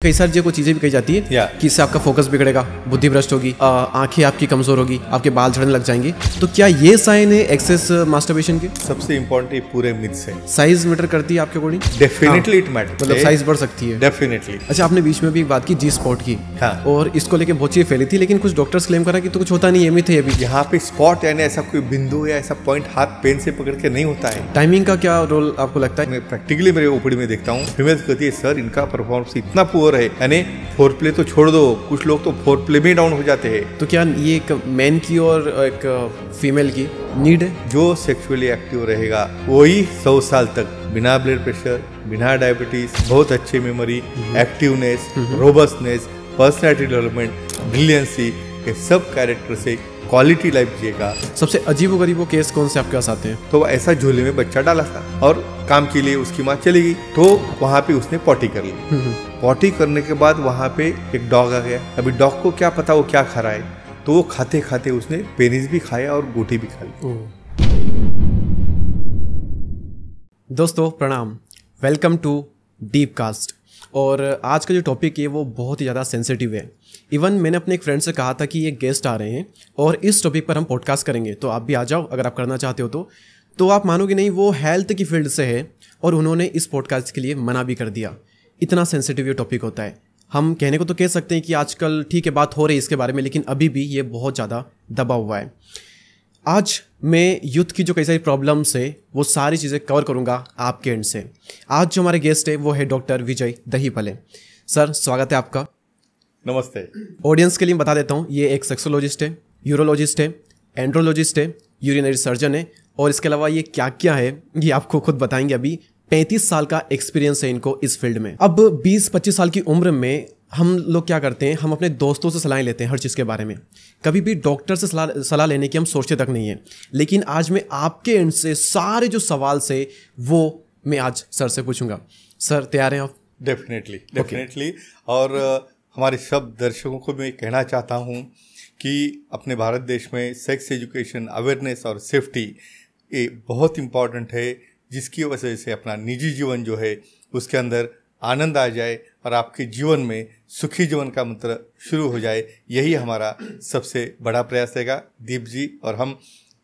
कई सारी जगह चीजें भी कही जाती है कि इससे आपका फोकस बिगड़ेगा, बुद्धि भ्रष्ट होगी, आंखें आपकी कमजोर होगी, आपके बाल झड़ने लग जाएंगे। तो क्या ये साइन है एक्सेस मास्टरबेशन की? सबसे इम्पोर्टेंट पूरे मिथ्स है। साइज मैटर करती है आपके अकॉर्डिंग? डेफिनेटली इट मैटर, मतलब साइज बढ़ सकती है डेफिनेटली। अच्छा, आपने बीच में भी एक बात की जी स्पॉट की, हाँ। और इसको लेके बहुत चीजें फैली थी, लेकिन कुछ डॉक्टर्स क्लेम करा कि तो कुछ होता नहीं है, मिथ है ये भी। यहाँ पे स्पॉट यानी ऐसा कोई बिंदु या ऐसा पॉइंट हाथ पेन से पकड़ के नहीं होता है। टाइमिंग का क्या रोल आपको लगता है? मैं प्रैक्टिकली मेरे ओपीडी में देखता हूँ, फीमेल्स कहती है सर इनका परफॉर्मेंस इतना पुअर है, यानी फोर प्ले तो छोड़ दो, कुछ लोग तो फोर प्ले में डाउन हो जाते हैं। तो क्या ये एक मैन की और एक फीमेल की नीड है? जो सेक्सुअली एक्टिव रहेगा वही 100 साल तक बिना ब्लड प्रेशर, बिना डायबिटीज, बहुत अच्छी memory, activeness, robustness, personality development, brilliancy, ये सब कैरेक्टर से क्वालिटी लाइफ जिएगा। सबसे अजीबोगरीब केस कौन से आपके पास आते हैं? तो ऐसा झोले में बच्चा डाला था और काम के लिए उसकी माँ चली गई, तो वहाँ पे उसने पॉटी कर ली। पॉटी करने के बाद वहाँ पे एक डॉग आ गया। अभी डॉग को क्या पता वो क्या खा रहा है, तो वो खाते खाते उसने पेनिस भी खाया और गोटी भी खा ली। दोस्तों प्रणाम, वेलकम टू डीप कास्ट। और आज का जो टॉपिक है वो बहुत ही ज़्यादा सेंसिटिव है। इवन मैंने अपने एक फ्रेंड से कहा था कि ये गेस्ट आ रहे हैं और इस टॉपिक पर हम पॉडकास्ट करेंगे, तो आप भी आ जाओ अगर आप करना चाहते हो तो आप मानोगे नहीं, वो हेल्थ की फील्ड से है और उन्होंने इस पॉडकास्ट के लिए मना भी कर दिया। इतना सेंसिटिव ये टॉपिक होता है। हम कहने को तो कह सकते हैं कि आजकल ठीक है बात हो रही है इसके बारे में, लेकिन अभी भी ये बहुत ज़्यादा दबा हुआ है। आज मैं यूथ की जो कई सारी प्रॉब्लम्स है वो सारी चीज़ें कवर करूंगा आपके एंड से। आज जो हमारे गेस्ट है वो है डॉक्टर विजय दहीपले। सर स्वागत है आपका। नमस्ते। ऑडियंस के लिए बता देता हूँ, ये एक सेक्सोलॉजिस्ट है, यूरोलॉजिस्ट है, एंड्रोलॉजिस्ट है, यूरिनरी सर्जन है, और इसके अलावा ये क्या क्या है ये आपको खुद बताएंगे। अभी 35 साल का एक्सपीरियंस है इनको इस फील्ड में। अब 20-25 साल की उम्र में हम लोग क्या करते हैं, हम अपने दोस्तों से सलाह लेते हैं हर चीज़ के बारे में। कभी भी डॉक्टर से सलाह लेने की हम सोचते तक नहीं है। लेकिन आज मैं आपके एंड से सारे जो सवाल से वो मैं आज सर से पूछूंगा। सर तैयार हैं आप? डेफिनेटली। और हमारे सब दर्शकों को मैं कहना चाहता हूँ कि अपने भारत देश में सेक्स एजुकेशन, अवेयरनेस और सेफ्टी ये बहुत इम्पॉर्टेंट है, जिसकी वजह से अपना निजी जीवन जो है उसके अंदर आनंद आ जाए और आपके जीवन में सुखी जीवन का मंत्र शुरू हो जाए। यही हमारा सबसे बड़ा प्रयास रहेगा दीप जी, और हम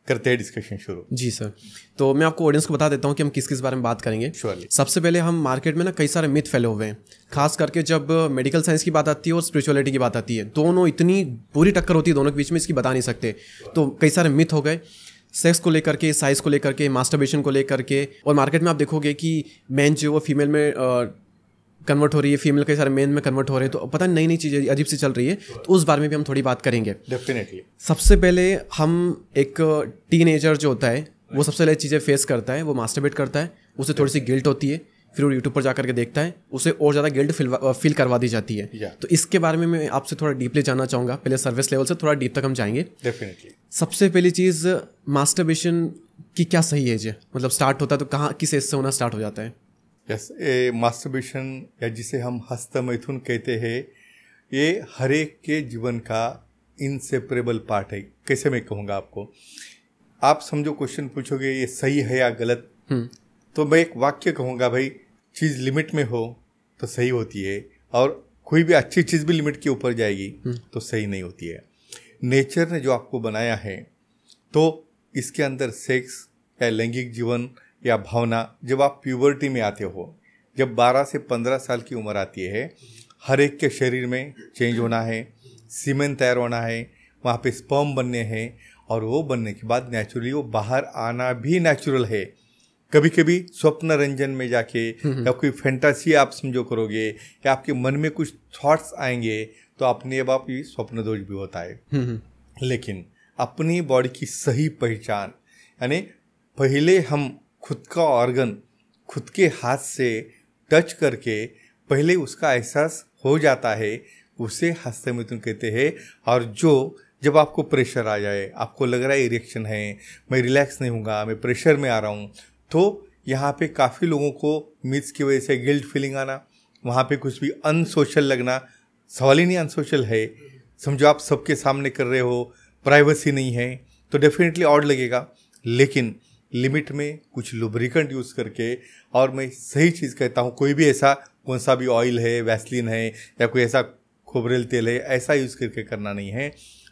करते हैं डिस्कशन शुरू। जी सर, तो मैं आपको ऑडियंस को बता देता हूँ कि हम किस किस बारे में बात करेंगे। श्योरली। सबसे पहले हम मार्केट में ना कई सारे मिथ फैले हुए हैं, खास करके जब मेडिकल साइंस की बात आती है और स्पिरिचुअलिटी की बात आती है, दोनों इतनी बुरी टक्कर होती है दोनों के बीच में, इसकी बता नहीं सकते। तो कई सारे मिथ हो गए सेक्स को लेकर के, साइज को लेकर के, मास्टरबेशन को लेकर के। और मार्केट में आप देखोगे कि मैन जो वो फीमेल में कन्वर्ट हो रही है, फीमेल कई सारे मेन में कन्वर्ट हो रहे हैं, तो पता नहीं नई चीज़ें अजीब सी चल रही है, तो उस बारे में भी हम थोड़ी बात करेंगे। डेफिनेटली। सबसे पहले हम एक टीनेजर जो होता है वो सबसे पहले चीज़ें फेस करता है, वो मास्टरबेट करता है, उसे थोड़ी सी गिल्ट होती है, फिर वो यूट्यूब पर जाकर के देखता है, उसे और ज़्यादा गिल्ट फील करवा दी जाती है। तो इसके बारे में मैं आपसे थोड़ा डीपली जानना चाहूँगा। पहले सर्विस लेवल से थोड़ा डीप तक हम जाएंगे। डेफिनेटली। सबसे पहली चीज़, मास्टरबेशन की क्या सही एज है? मतलब स्टार्ट होता है तो कहाँ, किस एज से होना स्टार्ट हो जाता है? यस, मास्टरबेशन या जिसे हम हस्तमैथुन कहते हैं, ये हर एक के जीवन का इनसेपरेबल पार्ट है। कैसे मैं कहूँगा आपको, आप समझो क्वेश्चन पूछोगे ये सही है या गलत, तो मैं एक वाक्य कहूँगा, भाई चीज़ लिमिट में हो तो सही होती है, और कोई भी अच्छी चीज़ भी लिमिट के ऊपर जाएगी तो सही नहीं होती है। नेचर ने जो आपको बनाया है, तो इसके अंदर सेक्स या लैंगिक जीवन या भावना, जब आप प्यूबर्टी में आते हो, जब 12 से 15 साल की उम्र आती है, हर एक के शरीर में चेंज होना है, सीमेन तैयार होना है, वहाँ पे स्पर्म बनने हैं, और वो बनने के बाद नेचुरली वो बाहर आना भी नेचुरल है। कभी कभी स्वप्न रंजन में जाके या कोई फैंटासी आप समझो करोगे, या आपके मन में कुछ थॉट्स आएंगे, तो अपने आप ही स्वप्न दोष भी होता है। लेकिन अपनी बॉडी की सही पहचान, यानी पहले हम खुद का ऑर्गन खुद के हाथ से टच करके पहले उसका एहसास हो जाता है, उसे हस्तमैथुन कहते हैं। और जो जब आपको प्रेशर आ जाए, आपको लग रहा है इरेक्शन है, मैं रिलैक्स नहीं हूँगा, मैं प्रेशर में आ रहा हूँ, तो यहाँ पे काफ़ी लोगों को मिथ्स की वजह से गिल्ट फीलिंग आना, वहाँ पे कुछ भी अनसोशल लगना। सवाल ही नहीं अनसोशल है, समझो आप सबके सामने कर रहे हो, प्राइवेसी नहीं है, तो डेफिनेटली ऑड लगेगा। लेकिन लिमिट में कुछ लुब्रिकेंट यूज़ करके, और मैं सही चीज़ कहता हूँ, कोई भी ऐसा कौन सा भी ऑयल है, वैसलीन है या कोई ऐसा खोबरेल तेल है, ऐसा यूज़ करके करना नहीं है।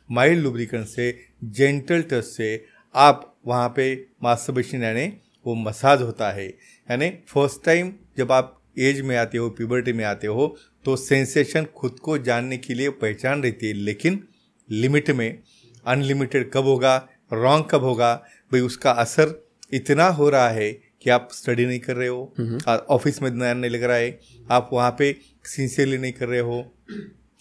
माइल्ड लुब्रिकेंट से, जेंटल टच से आप वहाँ पे मास्टरबेशन यानी वो मसाज होता है। यानी फर्स्ट टाइम जब आप एज में आते हो, प्यूबर्टी में आते हो, तो सेंसेशन खुद को जानने के लिए पहचान रहती है, लेकिन लिमिट में। अनलिमिटेड कब होगा, रॉन्ग कब होगा, भाई उसका असर इतना हो रहा है कि आप स्टडी नहीं कर रहे हो, ऑफिस में ध्यान नहीं लग रहा है, आप वहाँ पे सिंसियरली नहीं कर रहे हो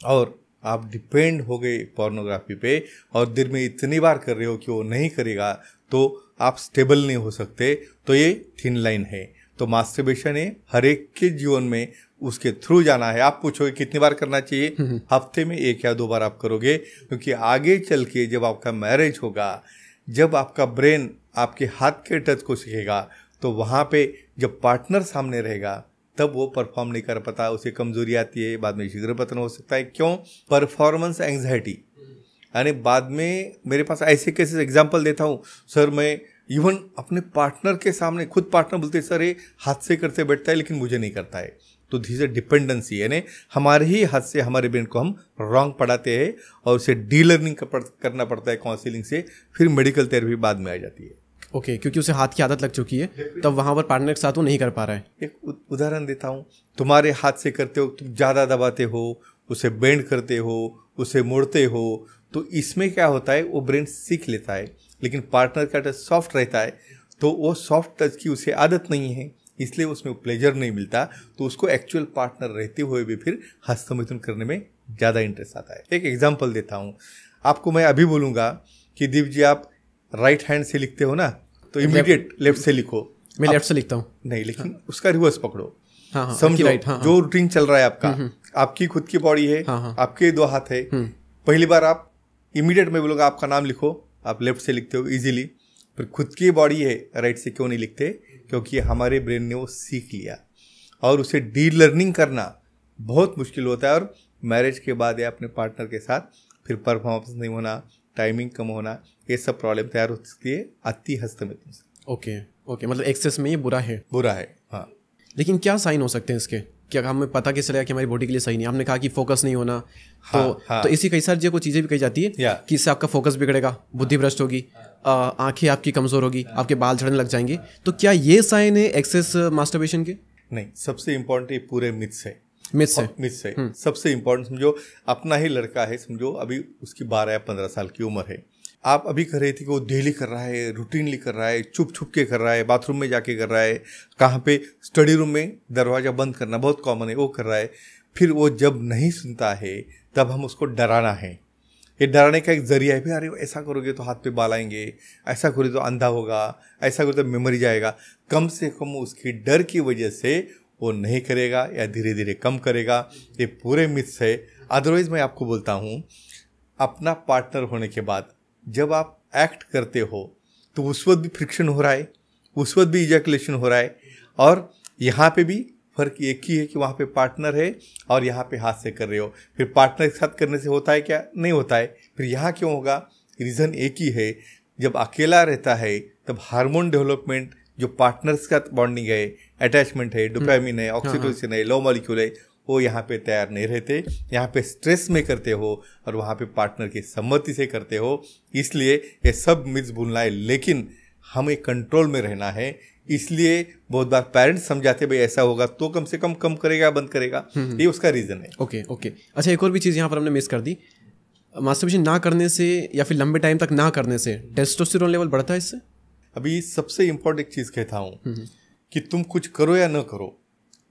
और आप डिपेंड हो गए पोर्नोग्राफी पे और दिन में इतनी बार कर रहे हो कि वो नहीं करेगा तो आप स्टेबल नहीं हो सकते। तो ये थिन लाइन है। तो मास्टरबेशन है हर एक के जीवन में उसके थ्रू जाना है। आप पूछोगे कितनी बार करना चाहिए, हफ्ते में 1 या 2 बार आप करोगे, क्योंकि आगे चल के जब आपका मैरिज होगा, जब आपका ब्रेन आपके हाथ के टच को सीखेगा, तो वहाँ पे जब पार्टनर सामने रहेगा तब वो परफॉर्म नहीं कर पाता, उसे कमजोरी आती है, बाद में शीघ्र पतन हो सकता है। क्यों? Performance anxiety. यानी बाद में मेरे पास ऐसे केसेस एग्जांपल देता हूँ सर, मैं इवन अपने पार्टनर के सामने खुद पार्टनर बोलते हैं सर ये हाथ से करते बैठता है लेकिन मुझे नहीं करता है। तो दिस इज डिपेंडेंसी, यानी हमारे ही हाथ से हमारे ब्रेन को हम रॉन्ग पढ़ाते हैं और उसे डी लर्निंग करना पड़ता है काउंसलिंग से, फिर मेडिकल थेरेपी बाद में आ जाती है। ओके, क्योंकि उसे हाथ की आदत लग चुकी है, तब वहाँ पर पार्टनर के साथ वो नहीं कर पा रहा है। एक उदाहरण देता हूँ, तुम्हारे हाथ से करते हो, तुम ज़्यादा दबाते हो, उसे बेंड करते हो, उसे मोड़ते हो, तो इसमें क्या होता है, वो ब्रेन सीख लेता है। लेकिन पार्टनर का टच सॉफ्ट रहता है, तो वो सॉफ्ट टच की उसे आदत नहीं है, इसलिए उसमें प्लेजर नहीं मिलता, तो उसको एक्चुअल पार्टनर रहते हुए भी फिर हस्तमैथुन करने में ज़्यादा इंटरेस्ट आता है। एक एग्जाम्पल देता हूँ आपको, मैं अभी बोलूँगा कि दीप जी आप राइट हैंड से लिखते हो ना, तो इमीडिएट लेफ्ट से लिखो। मैं लेफ्ट से लिखता हूँ। नहीं, लेकिन उसका रिवर्स पकड़ो। हाँ, समझो, राइट, हाँ, जो रूटीन चल रहा है आपका, आपकी खुद की बॉडी है, आपके 2 हाथ है, पहली बार आप इमीडिएट में बोलूँगा आपका नाम लिखो, आप लेफ्ट से लिखते हो इजीली, फिर खुद की बॉडी है राइट से क्यों नहीं लिखते? क्योंकि हमारे ब्रेन ने वो सीख लिया और उसे डी लर्निंग करना बहुत मुश्किल होता है। और मैरिज के बाद या अपने पार्टनर के साथ फिर परफॉर्मेंस नहीं होना, टाइमिंग कम होना, ये सब प्रॉब्लम तैयार हो सकती है अति हस्तमैथुन से। ओके, मतलब एक्सेस में ये बुरा है। हाँ। लेकिन क्या साइन हो सकते हैं इसके? क्या हमें पता कैसे चलेगा कि हमारी बॉडी के लिए सही नहीं? आपने कहा कि फोकस नहीं होना, तो इसी कई सारी जो चीज़ें भी कही जाती है कि इससे आपका फोकस बिगड़ेगा, बुद्धि भ्रष्ट होगी, आंखें आपकी कमज़ोर होगी, आपके बाल झड़ने लग जाएंगे। तो क्या ये साइन है एक्सेस मास्टरबेशन के? नहीं, सबसे इम्पोर्टेंट ये पूरे मिथ्स है। मिथ्स है। सबसे इम्पोर्टेंट समझो, अपना ही लड़का है, समझो अभी उसकी 12 या 15 साल की उम्र है, आप अभी कर रहे थे कि वो डेली कर रहा है, रूटीनली कर रहा है, छुप छुप के कर रहा है, बाथरूम में जाके कर रहा है, कहाँ पे स्टडी रूम में दरवाज़ा बंद करना बहुत कॉमन है, वो कर रहा है। फिर वो जब नहीं सुनता है तब हम उसको डराना है। ये डराने का एक जरिया है, फिर अरे ऐसा करोगे तो हाथ पे बाल आएंगे, ऐसा करोगे तो अंधा होगा, ऐसा करोगे तो मेमोरी जाएगा। कम से कम उसकी डर की वजह से वो नहीं करेगा या धीरे धीरे कम करेगा। ये पूरे मिथ्स है। अदरवाइज मैं आपको बोलता हूँ, अपना पार्टनर होने के बाद जब आप एक्ट करते हो तो उस वक्त भी फ्रिक्शन हो रहा है, उस वक्त भी इजैकुलेशन हो रहा है, और यहाँ पे भी फर्क एक ही है कि वहाँ पे पार्टनर है और यहाँ पे हाथ से कर रहे हो। फिर पार्टनर के साथ करने से होता है क्या? नहीं होता है। फिर यहाँ क्यों होगा? रीज़न एक ही है, जब अकेला रहता है तब हार्मोन डेवलपमेंट, जो पार्टनर के साथ बॉन्डिंग है, अटैचमेंट है, डोपामिन है, ऑक्सीटोसिन है, लो मॉलिक्यूल है, वो यहाँ पे तैयार नहीं रहते। यहाँ पे स्ट्रेस में करते हो और वहाँ पे पार्टनर की सम्मति से करते हो। इसलिए ये सब मिथ्स भूलना है, लेकिन हमें कंट्रोल में रहना है। इसलिए बहुत बार पेरेंट्स समझाते भाई ऐसा होगा तो कम से कम करेगा, बंद करेगा, ये उसका रीज़न है। ओके। अच्छा, एक और भी चीज़ यहाँ पर हमने मिस कर दी, मास्टरबेशन ना करने से या फिर लंबे टाइम तक ना करने से टेस्टोस्टेरोन लेवल बढ़ता है इससे? अभी सबसे इम्पोर्टेंट एक चीज़ कहता हूँ कि तुम कुछ करो या न करो,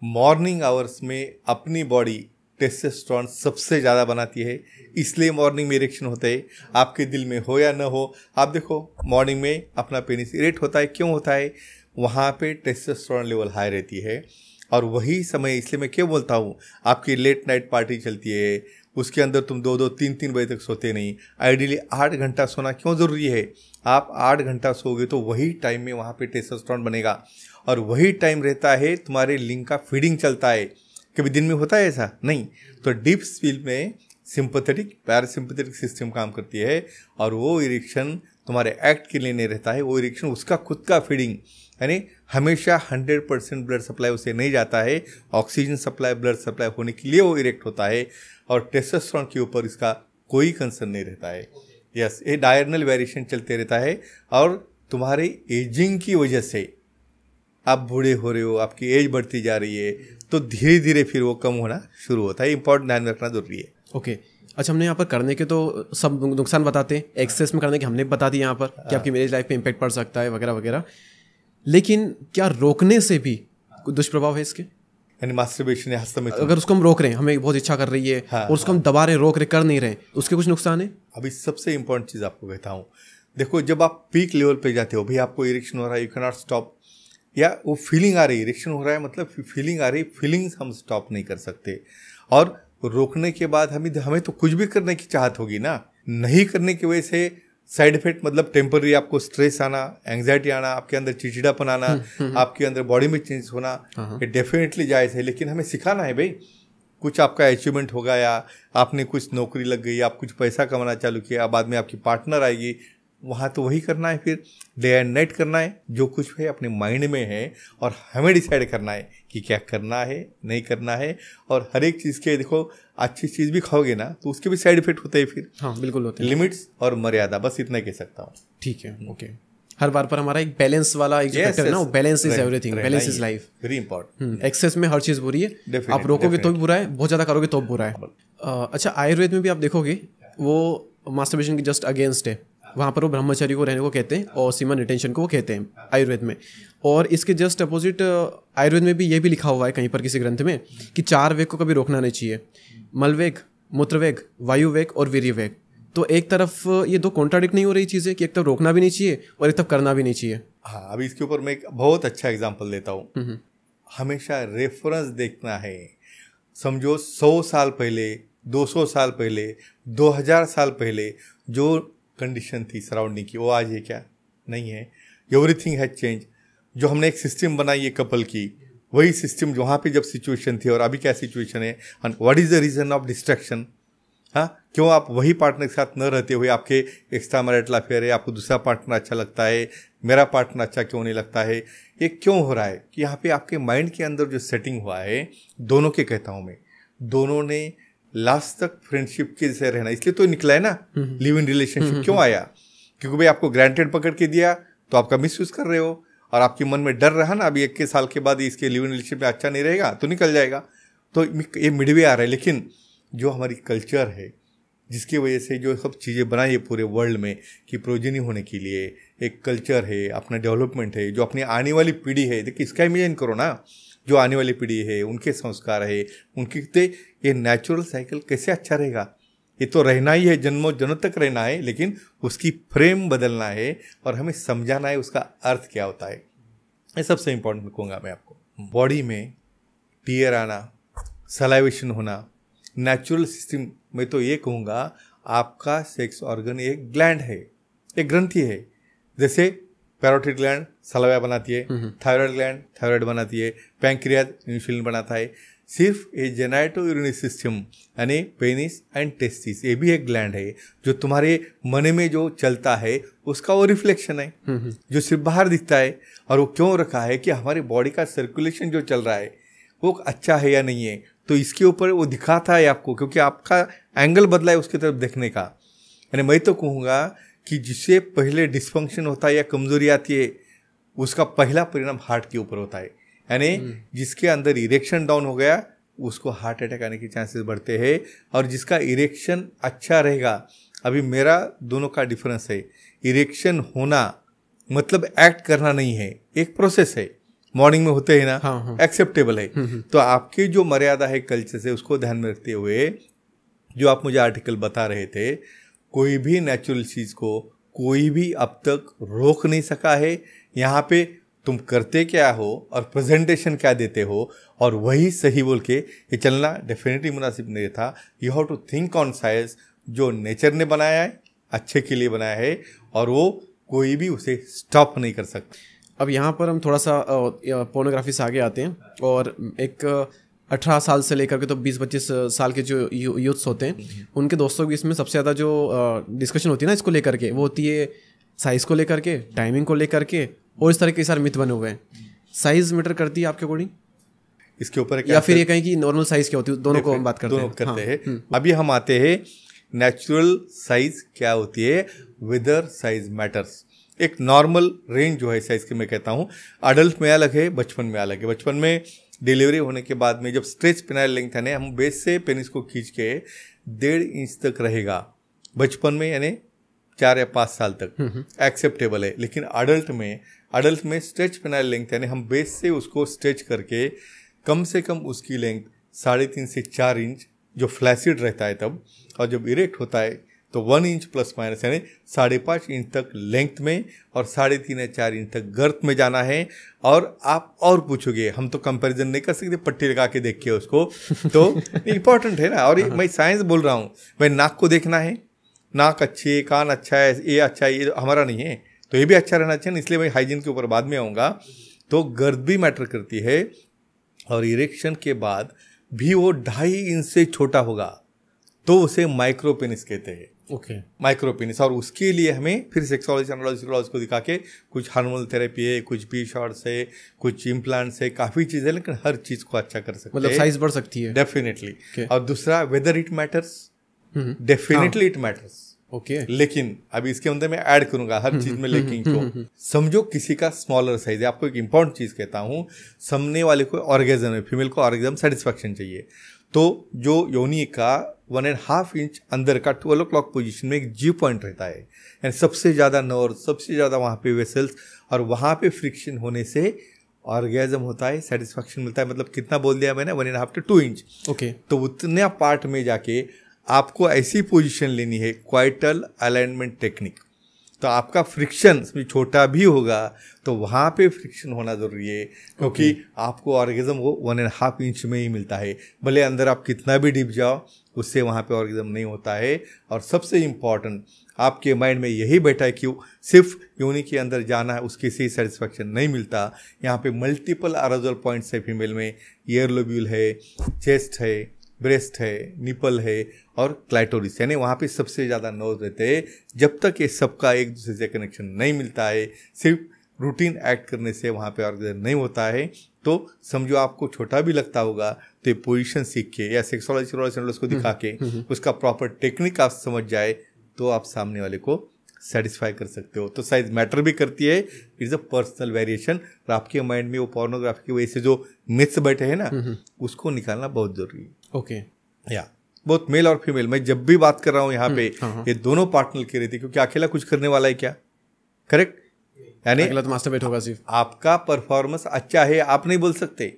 मॉर्निंग आवर्स में अपनी बॉडी टेस्टोस्टेरोन सबसे ज़्यादा बनाती है, इसलिए मॉर्निंग में इरेक्शन होते हैं। आपके दिल में हो या न हो, आप देखो मॉर्निंग में अपना पेनिस इरेक्ट होता है। क्यों होता है? वहाँ पे टेस्टोस्टेरोन लेवल हाई रहती है और वही समय, इसलिए मैं क्यों बोलता हूँ, आपकी लेट नाइट पार्टी चलती है, उसके अंदर तुम 2-2, 3-3 बजे तक सोते नहीं। आइडियली 8 घंटा सोना क्यों ज़रूरी है? आप 8 घंटा सोओगे तो वही टाइम में वहाँ पे टेस्टोस्टेरोन बनेगा और वही टाइम रहता है तुम्हारे लिंग का फीडिंग चलता है। कभी दिन में होता है ऐसा? नहीं। तो डीप स्लीप में सिंपैथेटिक पैरासिम्पैथेटिक सिस्टम काम करती है और वो इरेक्शन तुम्हारे एक्ट के लिए नहीं रहता है, वो इरेक्शन उसका खुद का फीडिंग, यानी हमेशा 100% ब्लड सप्लाई उसे नहीं जाता है, ऑक्सीजन सप्लाई, ब्लड सप्लाई होने के लिए वो इरेक्ट होता है, और टेस्टोस्टेरोन के ऊपर इसका कोई कंसर्न नहीं रहता है। यस, ये डायरनल वेरिएशन चलते रहता है, और तुम्हारे एजिंग की वजह से आप बूढ़े हो रहे हो, आपकी एज बढ़ती जा रही है, तो धीरे धीरे फिर वो कम होना शुरू होता है। इंपॉर्टेंट ध्यान में रखना जरूरी है। ओके अच्छा, हमने यहाँ पर करने के तो सब नुकसान बताते हैं, एक्सेस में करने के हमने बता दिया यहाँ पर कि आपकी मैरिज लाइफ पे इम्पैक्ट पड़ सकता है वगैरह वगैरह, लेकिन क्या रोकने से भी कोई दुष्प्रभाव है इसके? यानी मास्टरबेशन या हस्तमैथुन, अगर उसको हम रोक रहे हैं, हमें बहुत इच्छा कर रही है और उसको हम दबा रहे हैं, रोक रहे, कर नहीं रहे, उसके कुछ नुकसान है? अभी सबसे इंपॉर्टेंट चीज़ आपको कहता हूँ, देखो जब आप पीक लेवल पे जाते हो, भाई आपको इरेक्शन हो रहा है, यू कैन नॉट स्टॉप, या वो फीलिंग आ रही है, इरेक्शन हो रहा है मतलब फीलिंग आ रही है, फीलिंग्स हम स्टॉप नहीं कर सकते, और रोकने के बाद हमें तो कुछ भी करने की चाहत होगी ना, नहीं करने की वजह से साइड इफेक्ट मतलब टेम्पररी आपको स्ट्रेस आना, एंग्जाइटी आना, आपके अंदर चिड़चिड़ापन आना, आपके अंदर बॉडी में चेंज होना, ये डेफिनेटली जायज़ है। लेकिन हमें सिखाना है भाई, कुछ आपका अचीवमेंट होगा, या आपने कुछ नौकरी लग गई, आप कुछ पैसा कमाना चालू किया, बाद में आपकी पार्टनर आएगी, वहाँ तो वही करना है, फिर डे एंड नाइट करना है, जो कुछ है अपने माइंड में है, और हमें डिसाइड करना है कि क्या करना है, नहीं करना है। और हर एक चीज़ के देखो, अच्छी चीज़ भी खाओगे ना तो उसके भी साइड इफेक्ट होते हैं, फिर हाँ बिल्कुल होते हैं। लिमिट्स और मर्यादा, बस इतना कह सकता हूँ। ठीक है, ओके। हर बार पर हमारा एक बैलेंस वाला एक फैक्टर है ना, balance is everything, balance is life, very important. Excess में हर चीज़ बुरी है, आप रोकोगे तो भी बुरा है, बहुत ज़्यादा करोगे तो भी बुरा है। अच्छा, आयुर्वेद में भी आप देखोगे वो मास्टरबेशन की जस्ट अगेंस्ट है, वहाँ पर वो ब्रह्मचर्य को रहने को कहते हैं और सीमन रिटेंशन को वो कहते हैं आयुर्वेद में। और इसके जस्ट अपोजिट आयुर्वेद में भी ये भी लिखा हुआ है कहीं पर किसी ग्रंथ में कि 4 वेग को कभी रोकना नहीं चाहिए, मलवेग, मूत्रवेग, वायुवेग और वीर्यवेग। तो एक तरफ ये दो कॉन्ट्राडिक्ट नहीं हो रही चीज़ें कि एक तरफ रोकना भी नहीं चाहिए और एक तरफ करना भी नहीं चाहिए? हाँ, अभी इसके ऊपर मैं एक बहुत अच्छा एग्जाम्पल देता हूँ। हमेशा रेफरेंस देखना है। समझो 100 साल पहले, 200 साल पहले, 2000 साल पहले जो कंडीशन थी सराउंडिंग की, वो आज है क्या? नहीं है। Everything has change. जो हमने एक सिस्टम बनाई है कपल की, वही सिस्टम वहाँ पे जब सिचुएशन थी और अभी क्या सिचुएशन है, and what is the reason of distraction. हाँ, क्यों आप वही पार्टनर के साथ न रहते हुए आपके एक्स्ट्रा मैरिटल अफेयर है, आपको दूसरा पार्टनर अच्छा लगता है, मेरा पार्टनर अच्छा क्यों नहीं लगता है? ये क्यों हो रहा है कि यहाँ पे आपके माइंड के अंदर जो सेटिंग हुआ है, दोनों के कहता हूँ मैं, दोनों ने लास्ट तक फ्रेंडशिप के जैसे रहना, इसलिए तो निकला है ना लिव इन रिलेशनशिप। क्यों आया? क्योंकि भाई आपको ग्रांटेड पकड़ के दिया तो आपका मिसयूज कर रहे हो, और आपके मन में डर रहा ना अभी 21 साल के बाद इसके लिव इन रिलेशनशिप में अच्छा नहीं रहेगा तो निकल जाएगा। तो ये मिडवे आ रहा है। लेकिन जो हमारी कल्चर है, जिसकी वजह से जो सब चीज़ें बनाई है पूरे वर्ल्ड में कि प्रोजेनी होने के लिए एक कल्चर है, अपना डेवलपमेंट है, जो अपनी आने वाली पीढ़ी है, देखिए इसका इमेजिन करो ना, जो आने वाली पीढ़ी है उनके संस्कार है, उनके ये नेचुरल साइकिल कैसे अच्छा रहेगा? ये तो रहना ही है, जन्मों जन्म तक रहना है, लेकिन उसकी फ्रेम बदलना है और हमें समझाना है उसका अर्थ क्या होता है। ये सबसे इम्पोर्टेंट मैं कहूँगा मैं आपको। बॉडी में टीयर आना, सलाइवेशन होना, नेचुरल सिस्टम में तो ये कहूँगा आपका सेक्स ऑर्गन एक ग्लैंड है, एक ग्रंथि है। जैसे पैरोटिड ग्लैंड सलाइवा बनाती है, थायराइड ग्लैंड थायराइड बनाती है, पैंक्रियाज इंसुलिन बनाता है। सिर्फ ये जेनाइटो यूरिनरी सिस्टम यानी पेनिस एंड टेस्टिस, ये भी एक ग्लैंड है जो तुम्हारे मन में जो चलता है उसका वो रिफ्लेक्शन है, जो सिर्फ बाहर दिखता है। और वो क्यों रखा है कि हमारी बॉडी का सर्कुलेशन जो चल रहा है वो अच्छा है या नहीं है, तो इसके ऊपर वो दिखाता है आपको, क्योंकि आपका एंगल बदला है उसकी तरफ देखने का। यानी मैं तो कहूँगा कि जिससे पहले डिस्फंक्शन होता है या कमजोरी आती है, उसका पहला परिणाम हार्ट के ऊपर होता है। यानी जिसके अंदर इरेक्शन डाउन हो गया उसको हार्ट अटैक आने के चांसेस बढ़ते हैं, और जिसका इरेक्शन अच्छा रहेगा, अभी मेरा दोनों का डिफरेंस है, इरेक्शन होना मतलब एक्ट करना नहीं है, एक प्रोसेस है, मॉर्निंग में होते हैं ना, हाँ। एक्सेप्टेबल है। तो आपकी जो मर्यादा है कल्चर से, उसको ध्यान में रखते हुए जो आप मुझे आर्टिकल बता रहे थे, कोई भी नेचुरल चीज़ को कोई भी अब तक रोक नहीं सका है। यहाँ पे तुम करते क्या हो और प्रेजेंटेशन क्या देते हो और वही सही बोल के ये चलना डेफिनेटली मुनासिब नहीं था। You have to think on science, जो नेचर ने बनाया है अच्छे के लिए बनाया है, और वो कोई भी उसे स्टॉप नहीं कर सकता। अब यहाँ पर हम थोड़ा सा पोर्नोग्राफी से आगे आते हैं, और एक 18 साल से लेकर के तो 20-25 साल के जो यूथ्स होते हैं, उनके दोस्तों के इसमें सबसे ज़्यादा जो डिस्कशन होती है ना इसको लेकर के, वो होती है साइज़ को लेकर के, टाइमिंग को लेकर के, और इस तरह के सारे मिथ बने हुए हैं। साइज मैटर करती है आपके अकॉर्डिंग इसके ऊपर या फिर ये कहें कि नॉर्मल साइज क्या होती है? दोनों को हम बात करते दोनों हैं। करते हैं। अभी हम आते हैं नेचुरल साइज क्या होती है, वेदर साइज मैटर्स। एक नॉर्मल रेंज जो है साइज की, मैं कहता हूँ अडल्ट में अलग है, बचपन में अलग है। बचपन में डिलीवरी होने के बाद में जब स्ट्रेच पेनाइल लेंथ यानी हम बेस से पेनिस को खींच के 1.5 इंच तक रहेगा बचपन में, यानी 4 या 5 साल तक एक्सेप्टेबल है। लेकिन अडल्ट में स्ट्रेच पेनाइल लेंथ यानी हम बेस से उसको स्ट्रेच करके कम से कम उसकी लेंथ 3.5 से 4 इंच जो फ्लैसिड रहता है तब, और जब इरेक्ट होता है तो 1 इंच प्लस माइनस यानी 5.5 इंच तक लेंथ में और 3.5 या 4 इंच तक गर्थ में जाना है। और आप और पूछोगे, हम तो कंपैरिजन नहीं कर सकते पट्टी लगा के देख के उसको, तो इम्पोर्टेंट है ना। और मैं साइंस बोल रहा हूँ, भाई नाक को देखना है, नाक अच्छी है, कान अच्छा है, ये अच्छा है, ये हमारा नहीं है तो ये भी अच्छा रहना चाहिए, इसलिए मैं हाइजीन के ऊपर बाद में आऊँगा। तो गर्थ भी मैटर करती है, और इरेक्शन के बाद भी वो 2.5 इंच से छोटा होगा तो उसे माइक्रो पेनिस कहते हैं। Okay, micro penis. और उसके लिए हमें फिर सेक्सोलॉजी एनालॉजी को दिखा के कुछ हार्मोनल थेरेपी है, कुछ पी शॉट्स है, कुछ इम्प्लांट्स है, काफ़ी चीज़ें है, लेकिन हर चीज़ को अच्छा कर सकते हैं। मतलब साइज बढ़ सकती है डेफिनेटली। और दूसरा, whether it matters, definitely it matters. Okay, लेकिन अभी इसके अंदर मैं ऐड करूंगा हर चीज में लेकिन को। समझो किसी का स्मॉलर साइज है, आपको एक इंपॉर्टेंट चीज कहता हूं, सामने वाले को ऑर्गेजम है, फीमेल को ऑर्गेजम सेटिस्फैक्शन चाहिए, तो जो योनि का 1.5 इंच अंदर का 12 o'clock पोजीशन में एक जी पॉइंट रहता है, यानी सबसे ज़्यादा नर्व, सबसे ज़्यादा वहाँ पे वेसल्स, और वहाँ पे फ्रिक्शन होने से ऑर्गेजम होता है, सेटिस्फैक्शन मिलता है। मतलब कितना बोल दिया मैंने, 1.5 to 2 इंच। ओके, तो उतने पार्ट में जाके आपको ऐसी पोजीशन लेनी है, क्वाइटल अलाइनमेंट टेक्निक। तो आपका फ्रिक्शन छोटा भी होगा तो वहाँ पे फ्रिक्शन होना ज़रूरी है, क्योंकि आपको ऑर्गेजम वो 1.5 इंच में ही मिलता है। भले अंदर आप कितना भी डीप जाओ, उससे वहाँ पे ऑर्गेजम नहीं होता है। और सबसे इम्पॉर्टेंट, आपके माइंड में यही बैठा है कि सिर्फ योनि के अंदर जाना है, उसके से सेटिस्फैक्शन नहीं मिलता। यहाँ पे मल्टीपल अराउजल पॉइंट्स है फीमेल में, ईयर लोब्यूल है, चेस्ट है, ब्रेस्ट है, निपल है और क्लाइटोरिस, यानी वहाँ पे सबसे ज़्यादा नर्व रहते हैं। जब तक ये सबका एक दूसरे से कनेक्शन नहीं मिलता है, सिर्फ रूटीन एक्ट करने से वहाँ पे ऑर्गेजम नहीं होता है, तो समझो आपको छोटा भी लगता होगा तो ये पोजीशन सीख के या सेक्सोलॉजी को दिखा के उसका प्रॉपर टेक्निक आप समझ जाए तो आप सामने वाले को सेटिस्फाई कर सकते हो। तो साइज मैटर भी करती है, इट्स अ पर्सनल वेरिएशन। और आपके माइंड में वो पोर्नोग्राफी की वजह से जो मिथ्स बैठे हैं ना, उसको निकालना बहुत जरूरी है। ओके, या बोथ मेल और फीमेल, मैं जब भी बात कर रहा हूँ यहाँ पे ये दोनों पार्टनर की रहती है, क्योंकि अकेला कुछ करने वाला है क्या, करेक्ट? यानी अगला तो मास्टरबेट होगा सिर्फ। आपका परफॉर्मेंस अच्छा है आप नहीं बोल सकते,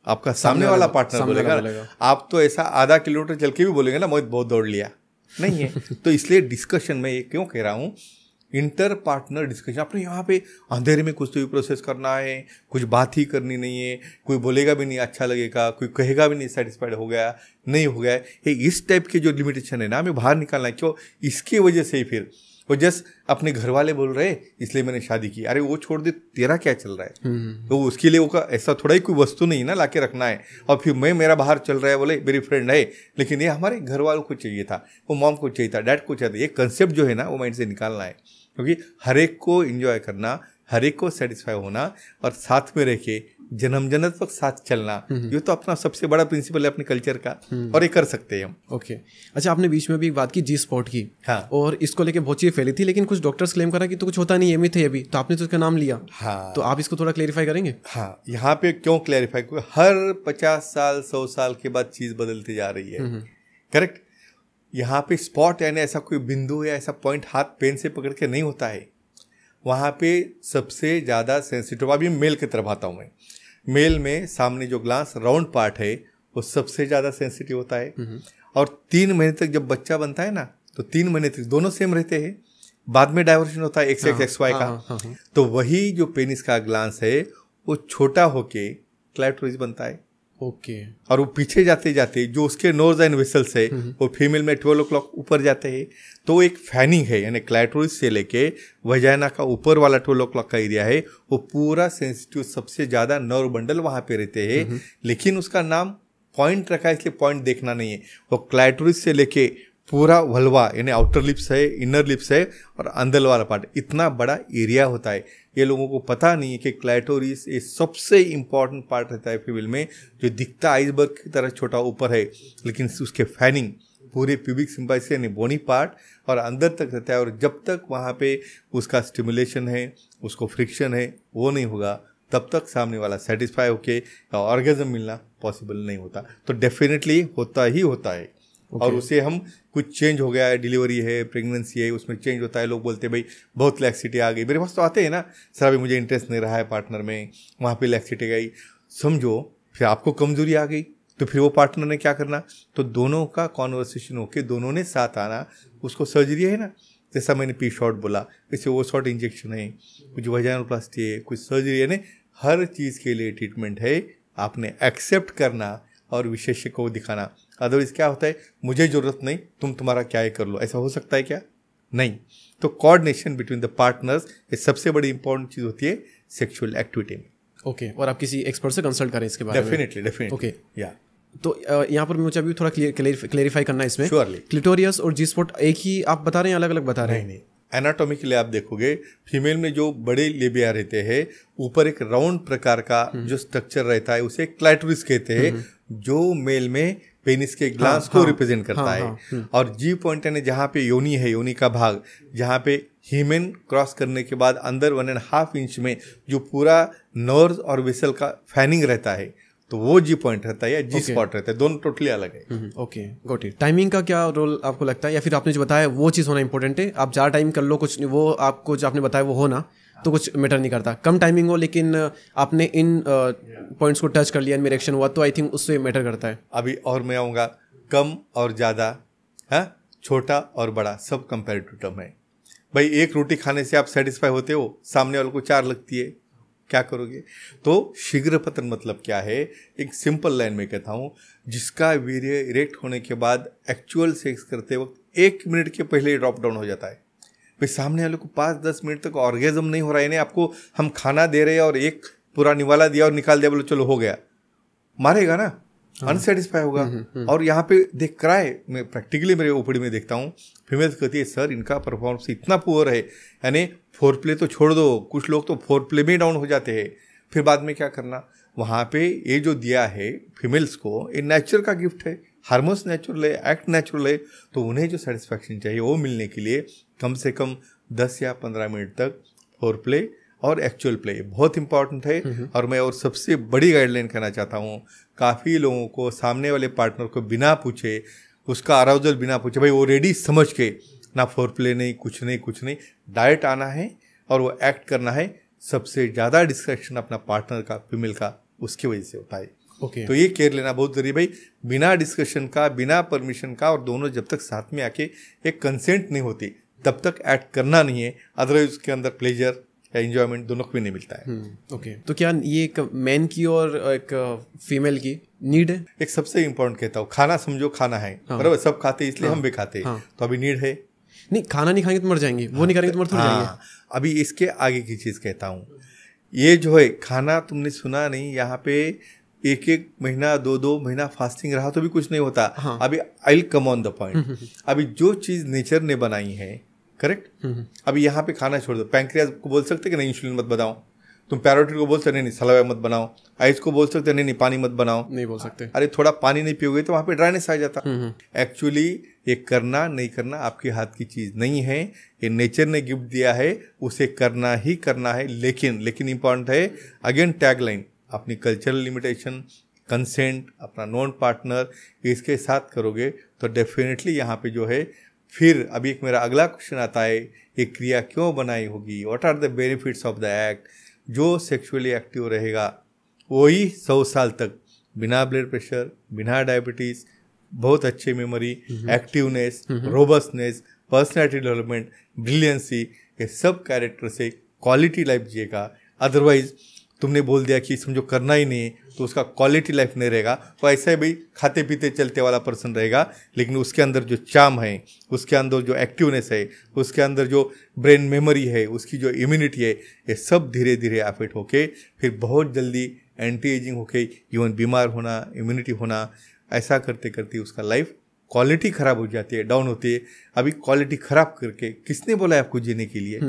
आपका सामने वाला पार्टनर बोलेगा। आप तो ऐसा आधा किलोमीटर चल के भी बोलेंगे ना, मोहित बहुत दौड़ लिया, नहीं है। तो इसलिए डिस्कशन में ये क्यों कह रहा हूँ, इंटर पार्टनर डिस्कशन। अपने यहाँ पे अंधेरे में कुछ तो भी प्रोसेस करना है, कुछ बात ही करनी नहीं है, कोई बोलेगा भी नहीं अच्छा लगेगा, कोई कहेगा भी नहीं सेटिस्फाइड हो गया नहीं हो गया, ये इस टाइप के जो लिमिटेशन है ना हमें बाहर निकालना है। क्यों? इसकी वजह से ही फिर वो जस्ट अपने घर वाले बोल रहे इसलिए मैंने शादी की, अरे वो छोड़ दे, तेरा क्या चल रहा है? तो उसके लिए वो ऐसा थोड़ा ही कोई वस्तु नहीं ना लाके रखना है। और फिर मेरा बाहर चल रहा है, बोले मेरी फ्रेंड है, लेकिन ये हमारे घर वालों को चाहिए था, वो मॉम को चाहिए था, डैड को चाहिए था। ये कंसेप्ट जो है ना वो माइंड से निकालना है, क्योंकि हर एक को एंजॉय करना, हर एक को सेटिस्फाई होना और साथ में रह के जन्म जन्नत तक साथ चलना, ये तो अपना सबसे बड़ा प्रिंसिपल है अपने कल्चर का, और ये कर सकते हैं हम। ओके, अच्छा, आपने बीच में भी एक बात की जी स्पॉट की। हाँ। और इसको लेके बहुत चीज़ें फैली थी, लेकिन कुछ डॉक्टर्स क्लेम करा कि तो कुछ होता नहीं है, मिथ है अभी, तो आपने तो उसका नाम लिया। हाँ, तो आप इसको थोड़ा क्लेरिफाई करेंगे? हाँ, यहाँ पे क्यों क्लैरिफाई, क्योंकि हर 50 साल 100 साल के बाद चीज़ बदलती जा रही है, करेक्ट? यहाँ पे स्पॉट यानी ऐसा कोई बिंदु या ऐसा पॉइंट हाथ पेन से पकड़ के नहीं होता है। वहाँ पे सबसे ज़्यादा सेंसिटिव, अभी मेल की तरफ आता हूँ मैं। मेल में सामने जो ग्लास राउंड पार्ट है वो सबसे ज़्यादा सेंसिटिव होता है। और 3 महीने तक जब बच्चा बनता है ना, तो 3 महीने तक दोनों सेम रहते हैं, बाद में डाइवर्शन होता है एक्स एक्स वाई का। तो वही जो पेनिस का ग्लांस है वो छोटा होके क्लाइटोरिस बनता है। ओके। और वो पीछे जाते जाते जो उसके नोज एंड वेसल्स है वो फीमेल में 12 o'clock ऊपर जाते हैं। तो एक फैनिंग है, यानी क्लाइटोरिस से लेके वजाइना का ऊपर वाला 12 o'clock का एरिया है, वो पूरा सेंसिटिव, सबसे ज़्यादा नर्व बंडल वहाँ पे रहते हैं। लेकिन उसका नाम पॉइंट रखा है, इसलिए पॉइंट देखना नहीं है। वो क्लाइटोरिस से लेके पूरा वल्वा यानी आउटर लिप्स है, इनर लिप्स है और अंदर वाला पार्ट, इतना बड़ा एरिया होता है। ये लोगों को पता नहीं है कि क्लाइटोरिस ये सबसे इम्पॉर्टेंट पार्ट रहता है फीमेल में, जो दिखता आइसबर्ग की तरह छोटा ऊपर है, लेकिन उसके फैनिंग पूरे प्यूबिक सिम्बाइस यानी बोनी पार्ट और अंदर तक रहता है। और जब तक वहाँ पे उसका स्टिमुलेशन है, उसको फ्रिक्शन है, वो नहीं होगा, तब तक सामने वाला सेटिस्फाई होके ऑर्गेजम मिलना पॉसिबल नहीं होता। तो डेफिनेटली होता ही होता है। और उसे हम कुछ चेंज हो गया है, डिलीवरी है, प्रेगनेंसी है, उसमें चेंज होता है। लोग बोलते हैं भाई बहुत लैक्सिटी आ गई, मेरे पास तो आते हैं ना सर, अभी मुझे इंटरेस्ट नहीं रहा है पार्टनर में, वहाँ पे लैक्सिटी गई, समझो फिर आपको कमजोरी आ गई, तो फिर वो पार्टनर ने क्या करना, तो दोनों का कॉन्वर्सेशन होके दोनों ने साथ आना। उसको सर्जरी है ना, जैसा मैंने पी शॉट बोला, वैसे वो शॉट इंजेक्शन है, कुछ वजाइनोप्लास्टी है, कुछ सर्जरी है, हर चीज़ के लिए ट्रीटमेंट है। आपने एक्सेप्ट करना और विशेषज्ञ को दिखाना। अदरवाइज क्या होता है, मुझे ज़रूरत नहीं, तुम्हारा क्या है कर लो, ऐसा हो सकता है क्या? नहीं। तो कोऑर्डिनेशन बिटवीन द पार्टनर्स ये सबसे बड़ी इंपॉर्टेंट चीज़ होती है सेक्सुअल एक्टिविटी में। ओके, और आप किसी एक्सपर्ट से कंसल्ट करें इसके बारे में। डेफिनेटली ओके, या तो यहाँ पर मुझे अभी थोड़ा क्लेरिफाई करना है इसमें। श्योरली। क्लिटोरियस और जी स्पॉट एक ही आप बता रहे हैं, अलग अलग बता रहे हैं? नहीं, एनाटॉमिकली आप देखोगे फीमेल में जो बड़े लेबिया रहते हैं, ऊपर एक राउंड प्रकार का जो स्ट्रक्चर रहता है उसे क्लाइटोरिस कहते हैं, जो मेल में पेनिस के ग्लांस को रिप्रेजेंट करता है। और जी पॉइंट यानी जहाँ पे योनि है, योनि का भाग, जहाँ पे हीमेन क्रॉस करने के बाद अंदर 1.5 इंच में जो पूरा नर्व्स और वेसल का फैनिंग रहता है, तो वो जी पॉइंट रहता है या जी स्पॉट रहता है, दोनों टोटली अलग है। Okay, got it. टाइमिंग का क्या रोल आपको लगता है, या फिर आपने जो बताया वो चीज़ होना इंपॉर्टेंट है? आप ज़्यादा टाइम कर लो कुछ नहीं, वो आपको जो आपने बताया वो हो ना, तो कुछ मैटर नहीं करता। कम टाइमिंग हो लेकिन आपने इन पॉइंट्स को टच कर लिया, इनमें इरेक्शन हुआ, तो आई थिंक उससे मैटर करता है। अभी और मैं आऊँगा, कम और ज़्यादा, हाँ, छोटा और बड़ा, सब कंपेरेटिव टर्म है। भाई एक रोटी खाने से आप सेटिस्फाई होते हो, सामने वाले को 4 लगती है, क्या करोगे? तो शीघ्र पतन मतलब क्या है? एक सिंपल लाइन में कहता हूँ, जिसका वीर्य इरेक्ट होने के बाद एक्चुअल सेक्स करते वक्त 1 मिनट के पहले ही ड्रॉप डाउन हो जाता है। भाई सामने वाले को 5-10 मिनट तक ऑर्गेजम नहीं हो रहा है, यानी आपको हम खाना दे रहे हैं और एक पूरा निवाला दिया और निकाल दिया, बोलो चलो हो गया, मारेगा ना, अनसेटिस्फाई होगा। और यहाँ पे देख क्राई, मैं प्रैक्टिकली मेरे ओपीडी में देखता हूँ, फीमेल्स कहती है सर इनका परफॉर्मेंस इतना पुअर है, यानी फोर प्ले तो छोड़ दो, कुछ लोग तो फोर प्ले में डाउन हो जाते हैं। फिर बाद में क्या करना, वहाँ पे ये जो दिया है फीमेल्स को, ये नेचर का गिफ्ट है, हार्मोन्स नेचुरल है, एक्ट नेचुरल है, तो उन्हें जो सेटिस्फैक्शन चाहिए वो मिलने के लिए कम से कम 10 या 15 मिनट तक फोर प्ले और एक्चुअल प्ले बहुत इंपॉर्टेंट है। और मैं और सबसे बड़ी गाइडलाइन कहना चाहता हूँ, काफ़ी लोगों को सामने वाले पार्टनर को बिना पूछे, उसका अराउजल बिना पूछे, भाई वो रेडी समझ के ना फोर प्ले नहीं, कुछ नहीं, डायरेक्ट आना है और वो एक्ट करना है। सबसे ज़्यादा डिस्ट्रैक्शन अपना पार्टनर का, फीमेल का, उसकी वजह से होता है। ओके, तो ये केयर लेना बहुत जरूरी, भाई बिना डिस्कशन का, बिना परमिशन का, और दोनों जब तक साथ में आके एक कंसेंट नहीं होती तब तक एक्ट करना नहीं है, अदरवाइज उसके अंदर प्लेजर या एंजॉयमेंट दोनों को भी नहीं मिलता है। ओके, तो क्या ये एक मैन की और एक फीमेल की नीड है? एक सबसे इंपॉर्टेंट कहता हूँ, खाना समझो खाना है, बराबर, सब खाते इसलिए हम भी खाते, तो अभी नीड है नहीं, खाना नहीं खाएंगे तो मर जाएंगे, वो नहीं करेंगे तो मर थोड़ी जाएंगे। अभी इसके आगे की चीज़ कहता हूँ, ये जो है खाना, तुमने सुना नहीं, यहाँ पे 1-1 महीना 2-2 महीना फास्टिंग रहा तो भी कुछ नहीं होता। अभी I will come on the point. अभी जो चीज़ नेचर ने बनाई है, करेक्ट, अभी यहाँ पे खाना छोड़ दो, पैंक्रियाज को बोल सकते कि नहीं इंसुलिन मत बनाओ, तुम पैरोटिड को बोल सकते नहीं सलावा मत बनाओ, आइस को बोल सकते नहीं पानी मत बनाओ, नहीं बोल सकते, अरे थोड़ा पानी नहीं पियोगे तो वहाँ पे ड्राइनेस आ जाता। एक्चुअली ये करना नहीं करना आपके हाथ की चीज़ नहीं है, ये नेचर ने गिफ्ट दिया है, उसे करना ही करना है। लेकिन इंपॉर्टेंट है, अगेन टैगलाइन, अपनी कल्चरल लिमिटेशन, कंसेंट, अपना नॉन पार्टनर, इसके साथ करोगे तो डेफिनेटली यहाँ पे जो है। फिर अभी एक मेरा अगला क्वेश्चन आता है, ये क्रिया क्यों बनाई होगी, what are the benefits of the act. जो सेक्सुअली एक्टिव रहेगा वही 100 साल तक बिना ब्लड प्रेशर, बिना डायबिटीज़, बहुत अच्छी memory, activeness, robustness, personality development, brilliancy, ये सब कैरेक्टर से क्वालिटी लाइफ जिएगा। अदरवाइज तुमने बोल दिया कि समझो करना ही नहीं तो उसका क्वालिटी लाइफ नहीं रहेगा। तो ऐसा ही भाई खाते पीते चलते वाला पर्सन रहेगा, लेकिन उसके अंदर जो चार्म है, उसके अंदर जो एक्टिवनेस है, उसके अंदर जो ब्रेन मेमोरी है, उसकी जो इम्यूनिटी है, ये सब धीरे धीरे अफेक्ट होके फिर बहुत जल्दी एंटी एजिंग होके इवन बीमार होना, इम्यूनिटी होना, ऐसा करते करते उसका लाइफ क्वालिटी खराब हो जाती है, डाउन होती है। अभी क्वालिटी खराब करके किसने बोला है आपको जीने के लिए?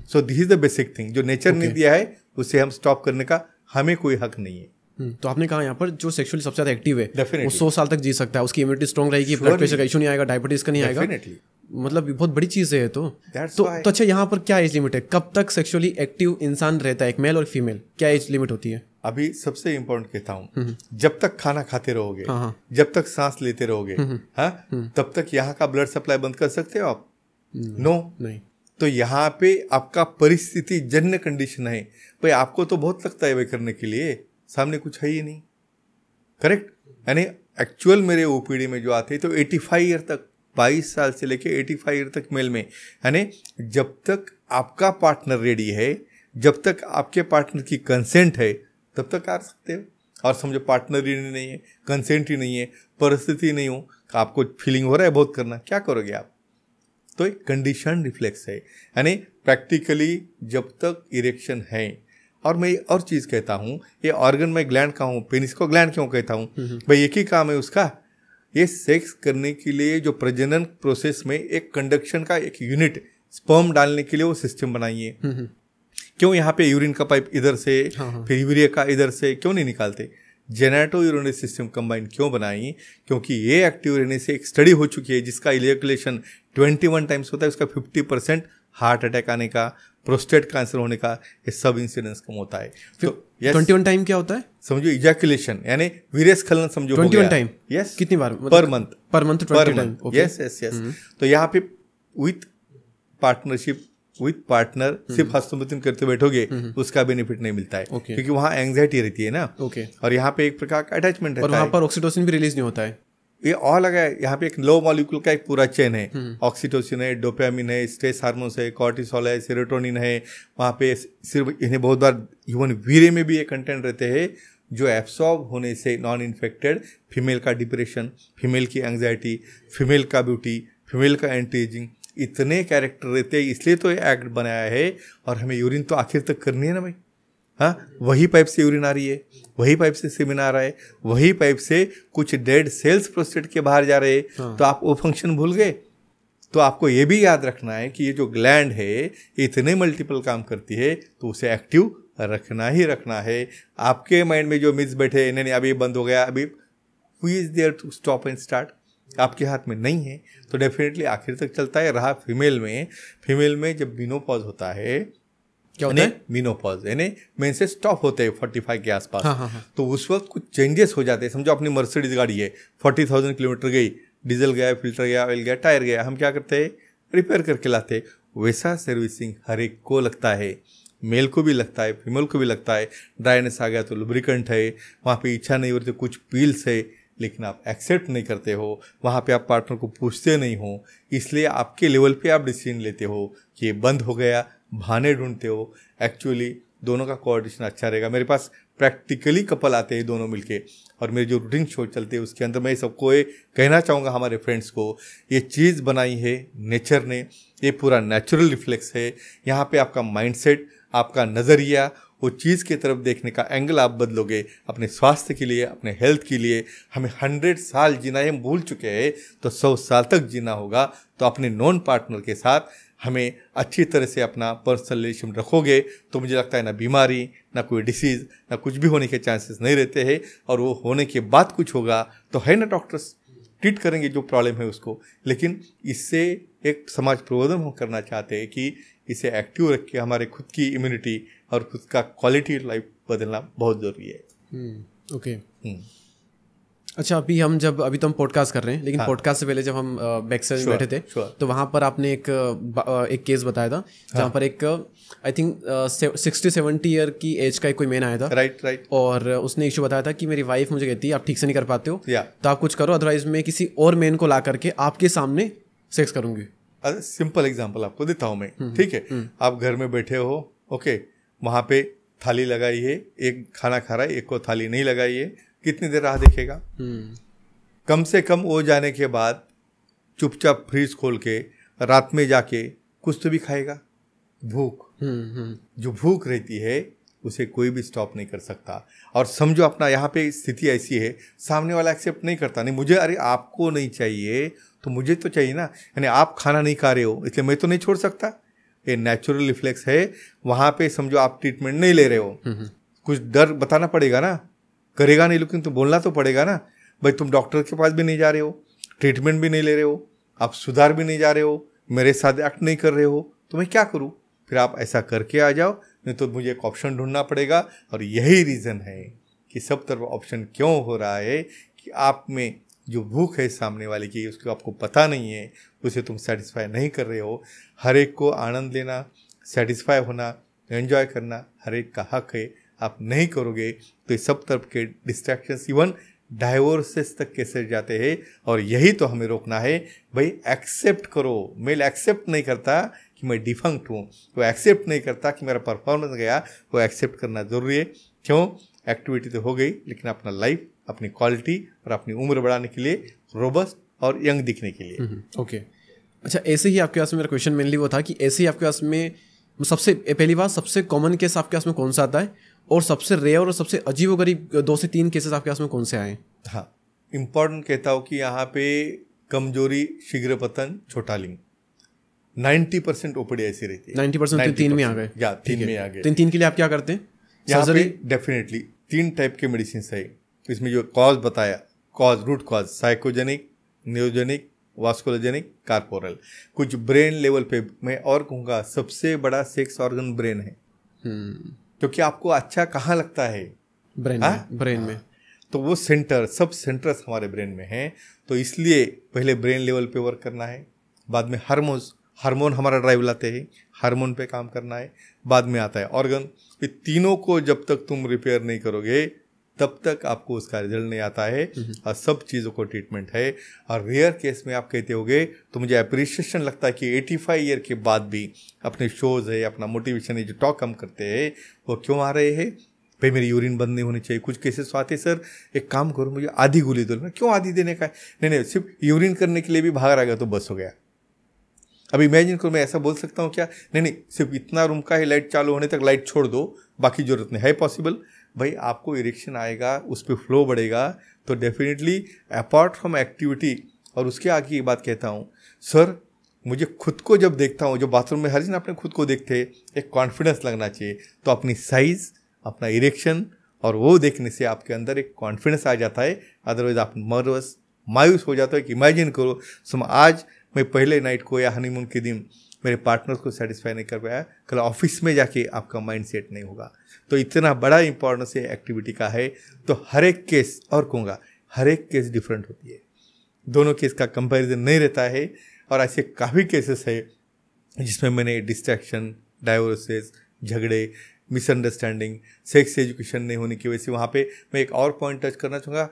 So this is the basic thing, जो नेचर ने दिया है उसे हम स्टॉप करने का हमें कोई हक नहीं है। तो आपने कहा यहाँ पर जो सेक्सुअली सबसे ज्यादा एक्टिव है Definitely. वो 100 साल तक जी सकता है, उसकी इम्यूनिटी स्ट्रॉन्ग रहेगी, ब्लड प्रेशर का इशू नहीं आएगा, डायबिटीज का नहीं आएगा। Definitely. मतलब बहुत बड़ी चीज है ये तो। That's तो why. अच्छा, यहाँ पर क्या एज लिमिट है? कब तक सेक्सुअली एक्टिव इंसान रहता है, एक मेल और फीमेल? क्या एज लिमिट होती है? अभी सबसे इम्पोर्टेंट कहता हूँ, जब तक खाना खाते रहोगे, हाँ। जब तक सांस लेते रहोगे, हाँ, तब तक यहाँ का ब्लड सप्लाई बंद कर सकते हो आप? नो, नहीं। तो यहाँ पे आपका परिस्थिति जन्य कंडीशन है भाई। आपको तो बहुत लगता है वे करने के लिए, सामने कुछ है ही नहीं। करेक्ट? यानी एक्चुअल मेरे ओपीडी में जो आते हैं तो 85 ईयर तक, 22 साल से लेके 85 ईयर तक मेल में, यानी जब तक आपका पार्टनर रेडी है, जब तक आपके पार्टनर की कंसेंट है, तब तक आ सकते हो। और समझो पार्टनर ही नहीं है, कंसेंट ही नहीं है, परिस्थिति नहीं हो, आपको फीलिंग हो रहा है बहुत करना, क्या करोगे आप? तो एक कंडीशन रिफ्लेक्स है, यानी प्रैक्टिकली जब तक इरेक्शन है। और मैं और चीज़ कहता हूँ, ये ऑर्गन में ग्लैंड का हूँ, पेनिस को ग्लैंड क्यों कहता हूँ भाई? एक ही काम है उसका, ये सेक्स करने के लिए जो प्रजनन प्रोसेस में एक कंडक्शन का एक यूनिट, स्पर्म डालने के लिए वो सिस्टम बनाइए। क्यों यहाँ पे यूरिन का पाइप इधर से, फिर यूरिया का इधर से क्यों नहीं निकालते? जेनेटो यूरिनरी सिस्टम कंबाइन क्यों बनाई? क्योंकि ये एक्टिव रहने से एक स्टडी हो चुकी है जिसका इजैकुलेशन 21 टाइम्स होता है, उसका 50% हार्ट अटैक आने का, प्रोस्टेट कैंसर होने का, ये सब इंसिडेंस कम होता है। तो 21 टाइम क्या होता है? समझो इजैकुलेशन यानी वीर्यस्खलन, समझो 21 टाइम। यस, कितनी बार? Per month. Per month 20 time. Yes yes yes. तो यहाँ पे विथ पार्टनरशिप, विथ पार्टनर सिर्फ हस्तमैथुन करते बैठोगे उसका बेनिफिट नहीं मिलता है, क्योंकि वहाँ एंग्जाइटी रहती है ना। और यहाँ पे एक प्रकार का अटैचमेंट रहता है, और वहाँ पर ऑक्सीटोसिन भी रिलीज नहीं होता है। ये और लगा है, यहाँ पे एक लो मॉलिक्यूल का एक पूरा चेन है। ऑक्सीटोसिन है, डोपामिन है, स्ट्रेस हार्मोन्स है, कॉर्टिसोल है, सेरोटोनिन है। वहाँ पे सिर्फ इन्हें बहुत बार ह्यूमन वीर्य में भी ये कंटेंट रहते हैं जो एब्सॉर्ब होने से नॉन इन्फेक्टेड फीमेल का डिप्रेशन, फीमेल की एंग्जाइटी, फीमेल का ब्यूटी, फीमेल का एंटी एजिंग, इतने कैरेक्टर रहते हैं। इसलिए तो ये एक्ट बनाया है। और हमें यूरिन तो आखिर तक करनी है ना भाई। हाँ, वही पाइप से यूरिन आ रही है, वही पाइप से सेमेन आ रहा है, वही पाइप से कुछ डेड सेल्स प्रोस्टेट के बाहर जा रहे हैं। तो आप वो फंक्शन भूल गए। तो आपको ये भी याद रखना है कि ये जो ग्लैंड है ये इतने मल्टीपल काम करती है, तो उसे एक्टिव रखना ही रखना है। आपके माइंड में जो मिथ्स बैठे, नहीं अभी बंद हो गया, अभी who is there to stop and start, आपके हाथ में नहीं है। तो डेफिनेटली आखिर तक चलता है। रहा फीमेल में जब मेनोपॉज होता है, क्या होता है? मेनोपॉज यानी मेंसेस स्टॉप होते हैं 45 के आसपास। तो उस वक्त कुछ चेंजेस हो जाते हैं। समझो अपनी मर्सिडीज गाड़ी है, 40,000 किलोमीटर गई, डीजल गया, फिल्टर गया, ऑयल गया, टायर गया, हम क्या करते हैं? रिपेयर करके लाते। वैसा सर्विसिंग हर एक को लगता है, मेल को भी लगता है, फीमेल को भी लगता है। ड्राइनेस आ गया तो लुब्रिकेंट है, वहाँ पे इच्छा नहीं होती, कुछ पील्स है, लेकिन आप एक्सेप्ट नहीं करते हो। वहाँ पे आप पार्टनर को पूछते नहीं हो, इसलिए आपके लेवल पे आप डिसीजन लेते हो कि ये बंद हो गया, बहाने ढूंढते हो। एक्चुअली दोनों का कोऑर्डिनेशन अच्छा रहेगा। मेरे पास प्रैक्टिकली कपल आते हैं दोनों मिलके, और मेरे जो रूटीन शो चलते हैं उसके अंदर मैं सबको ये कहना चाहूँगा, हमारे फ्रेंड्स को, ये चीज़ बनाई है नेचर ने, ये पूरा नेचुरल रिफ्लेक्स है। यहाँ पे आपका माइंडसेट, आपका नज़रिया, वो चीज़ की तरफ देखने का एंगल आप बदलोगे अपने स्वास्थ्य के लिए, अपने हेल्थ के लिए। हमें 100 साल जीना है, हम भूल चुके हैं, तो 100 साल तक जीना होगा। तो अपने नॉन पार्टनर के साथ हमें अच्छी तरह से अपना पर्सनल रिलेशन रखोगे तो मुझे लगता है ना बीमारी, ना कोई डिसीज़, ना कुछ भी होने के चांसेस नहीं रहते हैं। और वो होने के बाद कुछ होगा तो है ना, डॉक्टर्स ट्रीट करेंगे जो प्रॉब्लम है उसको। लेकिन इससे एक समाज प्रबोधन हम करना चाहते हैं कि इसे एक्टिव रख के हमारे खुद की इम्यूनिटी और खुद का क्वालिटी लाइफ बदलना बहुत ज़रूरी है। ओके। अच्छा, अभी तो हम पॉडकास्ट कर रहे हैं, लेकिन पॉडकास्ट से पहले जब हम बैक साइड में बैठे थे तो वहाँ पर आपने एक केस बताया था जहाँ पर एक आई थिंक 60-70 ईयर की एज का कोई मैन आया था। राइट। और उसने इशू बताया था कि मेरी वाइफ मुझे कहती है आप ठीक से नहीं कर पाते हो, तो आप कुछ करो, अदरवाइज मैं किसी और मैन को ला करके आपके सामने सेक्स करूंगी। सिंपल एग्जाम्पल आपको देता हूँ मैं, ठीक है? आप घर में बैठे हो, ओके, वहाँ पे थाली लगाई है, एक खाना खा रहा है, एक को थाली नहीं लगाई है, कितनी देर राह देखेगा? कम से कम वो जाने के बाद चुपचाप फ्रीज खोल के रात में जाके कुछ तो भी खाएगा। भूख, जो भूख रहती है उसे कोई भी स्टॉप नहीं कर सकता। और समझो अपना यहाँ पे स्थिति ऐसी है, सामने वाला एक्सेप्ट नहीं करता, नहीं मुझे, अरे आपको नहीं चाहिए तो मुझे तो चाहिए ना, यानी आप खाना नहीं खा रहे हो इसलिए मैं तो नहीं छोड़ सकता, ये नेचुरल रिफ्लेक्स है। वहाँ पे समझो आप ट्रीटमेंट नहीं ले रहे हो, कुछ डर बताना पड़ेगा ना, करेगा नहीं लेकिन तो बोलना तो पड़ेगा ना, भाई तुम डॉक्टर के पास भी नहीं जा रहे हो, ट्रीटमेंट भी नहीं ले रहे हो, आप सुधार भी नहीं जा रहे हो, मेरे साथ एक्ट नहीं कर रहे हो, तो मैं क्या करूँ? फिर आप ऐसा करके आ जाओ, नहीं तो मुझे एक ऑप्शन ढूंढना पड़ेगा। और यही रीज़न है कि सब तरफ ऑप्शन क्यों हो रहा है कि आप में जो भूख है सामने वाले की, उसको आपको पता नहीं है, उसे तुम सेटिस्फाई नहीं कर रहे हो। हर एक को आनंद लेना, सेटिस्फाई होना, एंजॉय करना हर एक का हक है। आप नहीं करोगे तो ये सब तरफ के डिस्ट्रैक्शंस, इवन डाइवोर्सेस तक कैसे जाते हैं। और यही तो हमें रोकना है। भाई एक्सेप्ट करो। मेल एक्सेप्ट नहीं करता कि मैं डिफंक्ट हूँ, वो एक्सेप्ट नहीं करता कि मेरा परफॉर्मेंस गया, वो एक्सेप्ट करना ज़रूरी है। क्यों? एक्टिविटी तो हो गई, लेकिन अपना लाइफ, अपनी क्वालिटी और अपनी उम्र बढ़ाने के लिए, रोबस्ट और यंग दिखने के लिए। ओके अच्छा, ऐसे ही आपके पास में मेरा क्वेश्चन मेनली वो था कि ऐसे ही आपके पास में सबसे पहली बात, सबसे कॉमन केस आपके पास में कौन सा आता है, और सबसे रेयर और सबसे अजीबोगरीब 2 से 3 केसेस आपके पास में कौन से आए? हाँ, इम्पॉर्टेंट कहता हूँ कि यहाँ पे कमजोरी, शीघ्र पतन, छोटा लिंग, 90% ओपीडी ऐसी रहती है। 90% 3 में आ गए। या 3 में आ गए। 3 के लिए आप क्या करते हैं? यहाँ पे डेफिनेटली 3 टाइप के मेडिसिन है। इसमें जो कॉज बताया, root cause, psychogenic, neurogenic, vasculogenic, corporal. कुछ ब्रेन लेवल पे मैं और कहूँगा सबसे बड़ा सेक्स ऑर्गन ब्रेन है, क्योंकि आपको अच्छा कहाँ लगता है? ब्रेन में। तो वो सेंटर, सब सेंटर्स हमारे ब्रेन में हैं। तो इसलिए पहले ब्रेन लेवल पे वर्क करना है, बाद में हार्मोन हमारा ड्राइव लाते हैं, हार्मोन पे काम करना है, बाद में आता है ऑर्गन। ये तीनों को जब तक तुम रिपेयर नहीं करोगे तब तक आपको उसका रिजल्ट नहीं आता है। और सब चीज़ों को ट्रीटमेंट है। और रेयर केस में आप कहते होगे तो मुझे अप्रिशिएशन लगता है कि 85 ईयर के बाद भी अपने शोज़ है, अपना मोटिवेशन है, जो टॉक हम करते हैं, वो क्यों आ रहे हैं? भाई मेरी यूरिन बंद नहीं होनी चाहिए। कुछ केसेस आते, सर एक काम करो मुझे आधी गोली दो। क्यों आधी देने का है? नहीं, सिर्फ यूरिन करने के लिए भी बाहर आ गया तो बस हो गया। अब इमेजिन करो, मैं ऐसा बोल सकता हूँ क्या? नहीं, सिर्फ इतना रूम का ही लाइट चालू होने तक लाइट छोड़ दो, बाकी जरूरत नहीं है। पॉसिबल? भाई आपको इरेक्शन आएगा, उस पर फ्लो बढ़ेगा, तो डेफिनेटली अपार्ट फ्रॉम एक्टिविटी। और उसके आगे ये बात कहता हूँ, सर मुझे खुद को जब देखता हूँ, जो बाथरूम में हर दिन अपने खुद को देखते हैं, एक कॉन्फिडेंस लगना चाहिए। तो अपनी साइज़, अपना इरेक्शन और वो देखने से आपके अंदर एक कॉन्फिडेंस आ जाता है। अदरवाइज आप नर्वस, मायूस हो जाता है कि इमेजिन करो आज मैं पहले नाइट को या हनीमून के दिन मेरे पार्टनर को सेटिस्फाई नहीं कर पाया, कल ऑफिस में जाके आपका माइंड सेट नहीं होगा। तो इतना बड़ा इंपॉर्टेंस है एक्टिविटी का है। तो हर एक केस, और कहूँगा हर एक केस डिफरेंट होती है, दोनों केस का कंपैरिजन नहीं रहता है। और ऐसे काफ़ी केसेस है जिसमें मैंने डिस्ट्रैक्शन, डाइवोर्सेस, झगड़े, मिसअंडरस्टैंडिंग, सेक्स एजुकेशन नहीं होने की वजह से। वहाँ पे मैं एक और पॉइंट टच करना चाहूँगा,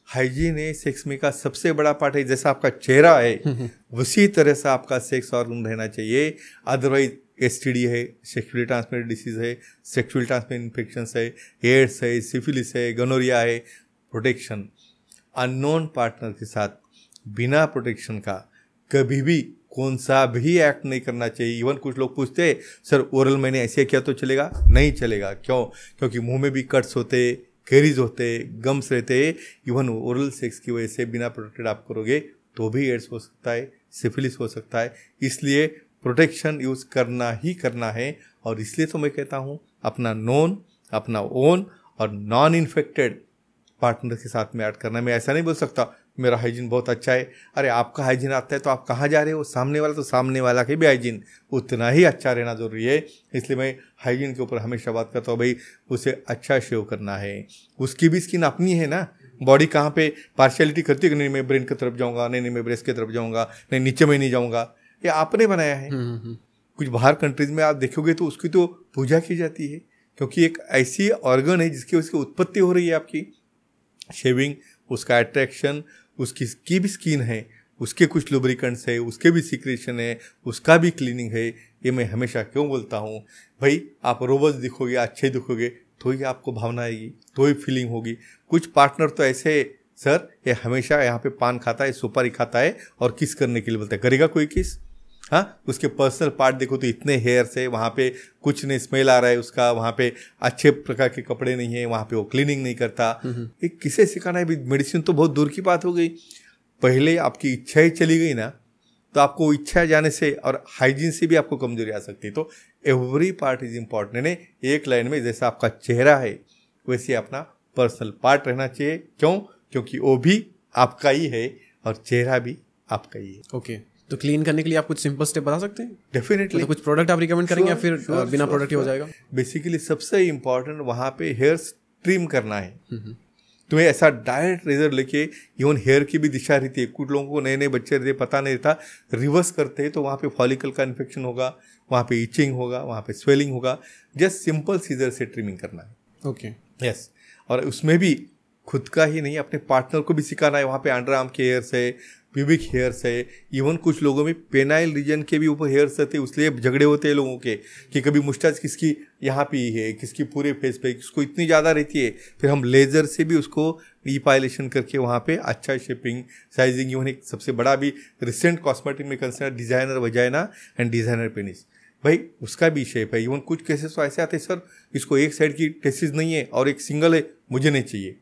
हाइजीन है सेक्स में का सबसे बड़ा पार्ट है। जैसा आपका चेहरा है उसी तरह से आपका सेक्स ऑर्गन रहना चाहिए। अदरवाइज एसटीडी है, सेक्सुअली ट्रांसमिटेड डिसीज है, सेक्सुअल ट्रांसमिटेड इन्फेक्शंस है, एड्स है, सिफिलिस है, गोनोरिया है। प्रोटेक्शन, अननोन पार्टनर के साथ बिना प्रोटेक्शन का कभी भी कौन सा भी एक्ट नहीं करना चाहिए। इवन कुछ लोग पूछते हैं, सर ओरल मैंने ऐसे किया तो चलेगा? नहीं चलेगा। क्यों? क्योंकि मुंह में भी कट्स होते, कैरीज होते, गम्स रहते। इवन ओरल सेक्स की वजह से बिना प्रोटेक्टेड आप करोगे तो भी एड्स हो सकता है, सिफिलिस हो सकता है। इसलिए प्रोटेक्शन यूज़ करना ही करना है। और इसलिए तो मैं कहता हूँ अपना नोन, अपना ओन और नॉन इन्फेक्टेड पार्टनर के साथ में ऐड करना। मैं ऐसा नहीं बोल सकता मेरा हाइजीन बहुत अच्छा है। अरे आपका हाइजीन आता है तो आप कहाँ जा रहे हो? सामने वाला, तो सामने वाला के भी हाइजीन उतना ही अच्छा रहना ज़रूरी है। इसलिए मैं हाइजीन के ऊपर हमेशा बात करता हूँ, भाई उसे अच्छा शेव करना है। उसकी भी स्किन अपनी है ना, बॉडी कहाँ पे पार्शियलिटी करती है कि नहीं मैं ब्रेन की तरफ जाऊँगा, नहीं मैं ब्रेस्ट की तरफ जाऊँगा, नहीं नीचे में नहीं जाऊँगा, ये आपने बनाया है। कुछ बाहर कंट्रीज में आप देखोगे तो उसकी तो पूजा की जाती है, क्योंकि एक ऐसी ऑर्गन है जिसकी उसकी उत्पत्ति हो रही है। आपकी शेविंग, उसका अट्रैक्शन, उसकी भी स्किन है, उसके कुछ लुब्रिकेंट्स है, उसके भी सिक्रेशन है, उसका भी क्लीनिंग है। ये मैं हमेशा क्यों बोलता हूँ, भाई आप रोबस्ट दिखोगे, अच्छे दिखोगे तो ही आपको भावना आएगी, तो ही फीलिंग होगी। कुछ पार्टनर तो ऐसे, सर ये हमेशा यहाँ पे पान खाता है, सुपारी खाता है और किस करने के लिए बोलता है, करेगा कोई किस? हाँ, उसके पर्सनल पार्ट देखो तो इतने हेयर्स है, वहाँ पे कुछ नहीं स्मेल आ रहा है उसका, वहाँ पे अच्छे प्रकार के कपड़े नहीं है, वहाँ पे वो क्लीनिंग नहीं करता। ये किसे सिखाना है? मेडिसिन तो बहुत दूर की बात हो गई, पहले आपकी इच्छा ही चली गई ना, तो आपको इच्छा जाने से और हाइजीन से भी आपको कमजोरी आ सकती है। तो एवरी पार्ट इज इम्पॉर्टेंट है। एक लाइन में जैसा आपका चेहरा है वैसे अपना पर्सनल पार्ट रहना चाहिए। क्यों? क्योंकि वो भी आपका ही है और चेहरा भी आपका ही है। ओके, तो क्लीन करने के लिए आप कुछ सिंपल स्टेप बता सकते हैं? डेफिनेटली। तो कुछ प्रोडक्ट आप रिकमेंड करेंगे या फिर बिना प्रोडक्ट ही हो जाएगा? बेसिकली सबसे इम्पॉर्टेंट वहाँ पे हेयर ट्रिम करना है। तुम्हें ऐसा डायरेक्ट रेजर लेके, इवन हेयर की भी दिशा रहती है, कुछ लोगों को नए नए बच्चे रहते पता नहीं रहता, रिवर्स करते हैं तो वहाँ पे फॉलिकल का इन्फेक्शन होगा, वहाँ पे इचिंग होगा, वहाँ पे स्वेलिंग होगा। जस्ट सिंपल सीजर से ट्रिमिंग करना है। Okay, yes. और उसमें भी खुद का ही नहीं, अपने पार्टनर को भी सिखाना है। वहाँ पे अंडर आर्म के हेयर्स है, प्यूबिक हेयर्स है, इवन कुछ लोगों में पेनाइल रीजन के भी ऊपर हेयर्स रहते हैं, इसलिए झगड़े होते हैं लोगों के कि कभी मुस्टाच किसकी यहाँ पे है, किसकी पूरे फेस पे, किसको इतनी ज़्यादा रहती है। फिर हम लेज़र से भी उसको रीपाइलेशन करके वहाँ पे अच्छा शेपिंग, साइजिंग, इवन एक सबसे बड़ा भी रिसेंट कॉस्मेटिक में consider designer vagina and designer penis, भाई उसका भी शेप है। इवन कुछ केसेस तो ऐसे आते हैं, सर इसको एक साइड की टेस्टिस नहीं है और एक सिंगल है, मुझे नहीं चाहिए,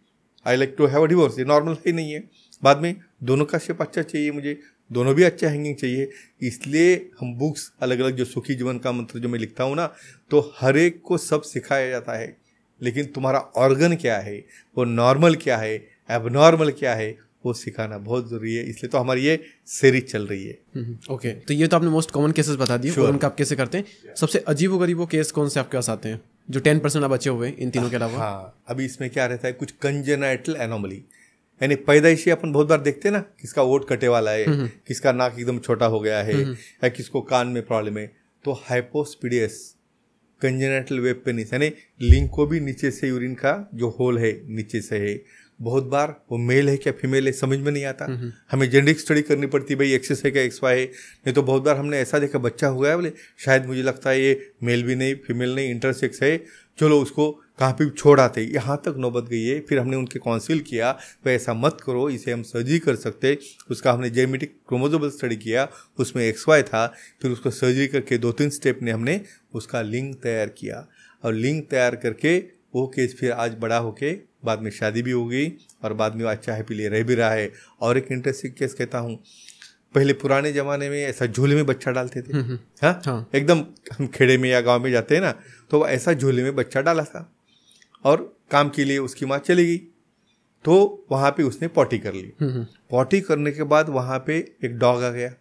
I like to have a divorce, ये नॉर्मल ही नहीं है। बाद में दोनों का शेप अच्छा चाहिए, मुझे दोनों भी अच्छा हैंगिंग चाहिए। इसलिए हम बुक्स अलग अलग, जो सुखी जीवन का मंत्र जो मैं लिखता हूँ ना, तो हर एक को सब सिखाया जाता है, लेकिन तुम्हारा ऑर्गन क्या है, वो नॉर्मल क्या है, एबनॉर्मल क्या है, वो सिखाना बहुत ज़रूरी है। इसलिए तो हमारी ये सीरीज चल रही है। ओके, तो ये तो आपने मोस्ट कॉमन केसेस बता दिए, और उनका आप कैसे करते हैं। सबसे अजीबो गरीबो केस कौन से आपके पास आते हैं जो 10% अब बचे हुए इन तीनों के अलावा? हाँ, अभी इसमें क्या रहता है, कुछ कंजेनाइटल एनोमली, यानी पैदाइशी अपन बहुत बार देखते हैं ना, किसका ओट कटे वाला है, किसका नाक एकदम छोटा हो गया है, या किसको कान में प्रॉब्लम है। तो हाइपोस्पीडियस कंजेनाइटल वेब पेनिस, यानी लिंग को भी नीचे से यूरिन का जो होल है नीचे से है। बहुत बार वो मेल है क्या फीमेल है समझ में नहीं आता, हमें जेनेटिक स्टडी करनी पड़ती है, भाई एक्सेस है क्या एक्सवाई है। नहीं तो बहुत बार हमने ऐसा देखा, बच्चा हो गया, बोले शायद मुझे लगता है ये मेल भी नहीं फीमेल नहीं इंटरसेक्स है, चलो उसको कहाँ पे छोड़ आते। यहाँ तक नौबत गई है। फिर हमने उनके काउंसिल किया, भाई ऐसा मत करो, इसे हम सर्जरी कर सकते। उसका हमने जेनेटिक क्रोमोसोमल स्टडी किया, उसमें XY था। फिर उसको सर्जरी करके 2-3 स्टेप ने हमने उसका लिंग तैयार किया, और लिंग तैयार करके वो केस फिर आज बड़ा होके बाद में शादी भी हो गई, और बाद में अच्छा हैप्पीली लिए रह भी रहा है। और एक इंटरेस्टिंग केस कहता हूँ, पहले पुराने ज़माने में ऐसा झोले में बच्चा डालते थे। हाँ, एकदम हम खेड़े में या गांव में जाते हैं ना, तो ऐसा झोले में बच्चा डाला था, और काम के लिए उसकी माँ चली गई, तो वहाँ पे उसने पॉटी कर ली। पॉटी करने के बाद वहाँ पे एक डॉग आ गया।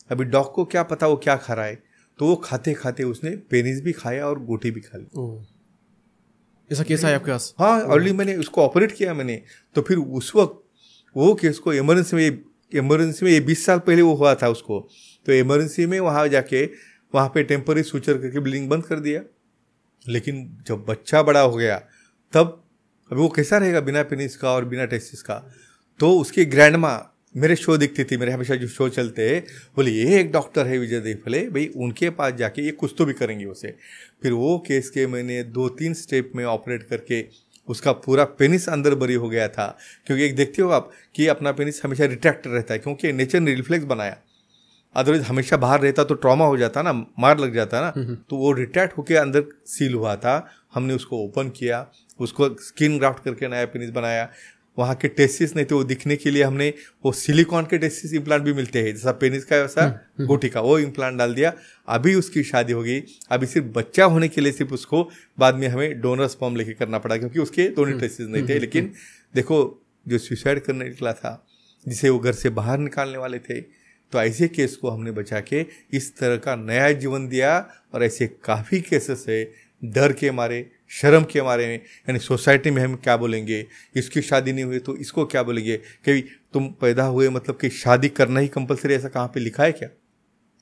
अभी डॉग को क्या पता वो क्या खा रहा है, तो वो खाते खाते उसने पेनिस भी खाया और गोटी भी खा ली। ऐसा केस है आपके पास? हाँ, अर्ली मैंने उसको ऑपरेट किया मैंने। तो फिर उस वक्त वो केस को इमरजेंसी में ये 20 साल पहले वो हुआ था उसको, तो इमरजेंसी में वहाँ जाके वहाँ पे टेम्पररी सूचर करके ब्लीडिंग बंद कर दिया। लेकिन जब बच्चा बड़ा हो गया तब अभी वो कैसा रहेगा बिना पेनिस का और बिना टेस्टिस का। तो उसकी ग्रैंड माँ मेरे शो दिखती थी, मेरे हमेशा जो शो चलते हैं, बोले ये एक डॉक्टर है विजय देवफले, भाई उनके पास जाके ये कुछ तो भी करेंगे उसे। फिर वो केस के मैंने 2-3 स्टेप में ऑपरेट करके उसका पूरा पेनिस अंदर बरी हो गया था। क्योंकि एक देखते हो आप कि अपना पेनिस हमेशा रिट्रैक्ट रहता है, क्योंकि नेचर ने रिफ्लेक्स बनाया। अदरवाइज हमेशा बाहर रहता तो ट्रॉमा हो जाता ना, मार लग जाता ना। तो वो रिट्रैक्ट होकर अंदर सील हुआ था। हमने उसको ओपन किया, उसको स्किन ग्राफ्ट करके नया पेनिस बनाया। वहाँ के टेस्टिस नहीं थे, वो दिखने के लिए हमने वो सिलिकॉन के टेस्टिस इम्प्लांट भी मिलते हैं, जैसा पेनिस का वैसा गोटी का, वो इम्प्लांट डाल दिया। अभी उसकी शादी हो गई। अभी सिर्फ बच्चा होने के लिए सिर्फ उसको बाद में हमें डोनर स्पर्म लेके करना पड़ा, क्योंकि उसके दोनों टेस्टिस नहीं थे। लेकिन देखो, जो सुसाइड करने निकला था, जिसे वो घर से बाहर निकालने वाले थे, तो ऐसे केस को हमने बचा के इस तरह का नया जीवन दिया। और ऐसे काफ़ी केसेस है, डर के मारे, शर्म के मारे, यानी सोसाइटी में हम क्या बोलेंगे, इसकी शादी नहीं हुई तो इसको क्या बोलेंगे, कि तुम पैदा हुए मतलब कि शादी करना ही कंपलसरी, ऐसा कहाँ पे लिखा है क्या?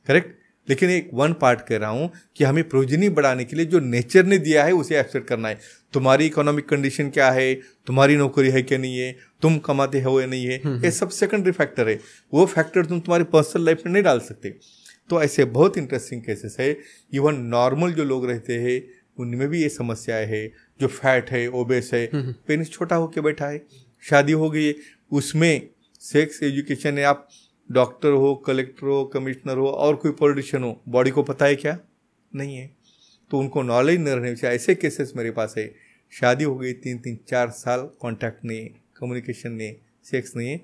करेक्ट। लेकिन एक वन पार्ट कह रहा हूँ कि हमें प्रोजेनी बढ़ाने के लिए जो नेचर ने दिया है उसे एक्सेप्ट करना है। तुम्हारी इकोनॉमिक कंडीशन क्या है, तुम्हारी नौकरी है क्या नहीं है, तुम कमाते हो या नहीं है, ये सब सेकेंडरी फैक्टर है। वो फैक्टर तुम तुम्हारी पर्सनल लाइफ में नहीं डाल सकते। तो ऐसे बहुत इंटरेस्टिंग केसेस है। इवन नॉर्मल जो लोग रहते हैं उनमें भी ये समस्याएं है। जो फैट है, ओबेस है, पेनिस छोटा होके बैठा है, शादी हो गई है, उसमें सेक्स एजुकेशन है, आप डॉक्टर हो, कलेक्टर हो, कमिश्नर हो और कोई पॉलिटिशियन हो, बॉडी को पता है क्या? नहीं है। तो उनको नॉलेज नहीं रहने चाहिए। ऐसे केसेस मेरे पास है, शादी हो गई 3-3, 4 साल कांटेक्ट नहीं, कम्युनिकेशन नहीं, सेक्स नहीं,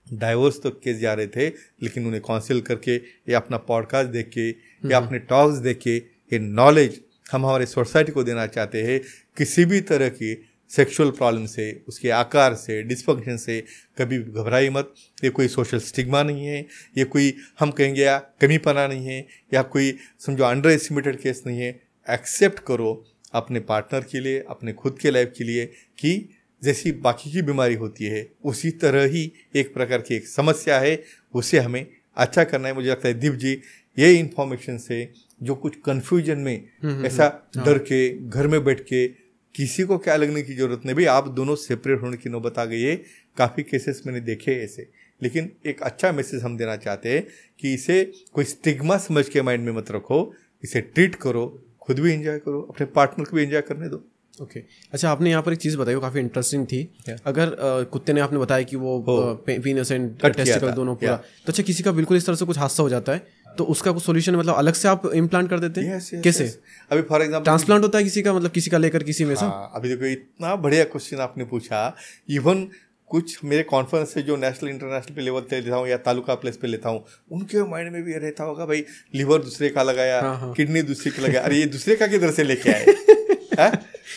डाइवोर्स तक केस जा रहे थे, लेकिन उन्हें काउंसिल करके या अपना पॉडकास्ट देख के या अपने टॉक्स देख के ये नॉलेज हम हमारे सोसाइटी को देना चाहते हैं। किसी भी तरह की सेक्सुअल प्रॉब्लम से, उसके आकार से, डिस्फंक्शन से कभी घबराई मत। ये कोई सोशल स्टिग्मा नहीं है, ये कोई हम कहेंगे या कमीपना नहीं है, या कोई समझो अंडर एस्टिमेटेड केस नहीं है। एक्सेप्ट करो अपने पार्टनर के लिए, अपने खुद के लाइफ के लिए कि जैसी बाकी की बीमारी होती है उसी तरह ही एक प्रकार की एक समस्या है, उसे हमें अच्छा करना है। मुझे लगता है दीप जी ये इन्फॉर्मेशन से जो कुछ कन्फ्यूजन में ऐसा डर के घर में बैठ के किसी को क्या लगने की जरूरत नहीं, भाई आप दोनों सेपरेट होने की नौबत आ गई है। काफ़ी केसेस मैंने देखे ऐसे, लेकिन एक अच्छा मैसेज हम देना चाहते हैं कि इसे कोई स्टिग्मा समझ के माइंड में मत रखो, इसे ट्रीट करो, खुद भी एंजॉय करो, अपने पार्टनर को भी एंजॉय करने दो। ओके अच्छा, आपने यहाँ पर एक चीज़ बताई वो काफ़ी इंटरेस्टिंग थी। अगर कुत्ते ने आपने बताया कि वो पीनस एंड टेस्टिकल दोनों पूरा, तो अच्छा किसी का बिल्कुल इस तरह से कुछ हादसा हो जाता है तो उसका कुछ सोल्यूशन मतलब अलग से आप इम्प्लांट कर देते हैं? कैसे? अभी फॉर एग्जांपल ट्रांसप्लांट होता है किसी का, मतलब किसी का लेकर किसी में से? अभी देखो इतना बढ़िया क्वेश्चन आपने पूछा। इवन कुछ मेरे कॉन्फ्रेंस से जो नेशनल इंटरनेशनल पे लेवल पे लेता हूँ या तालुका प्लेस पे लेता हूँ, उनके माइंड में भी रहता होगा भाई लिवर दूसरे का लगाया, किडनी दूसरे का लगाया, अरे ये दूसरे का किधर से लेके आए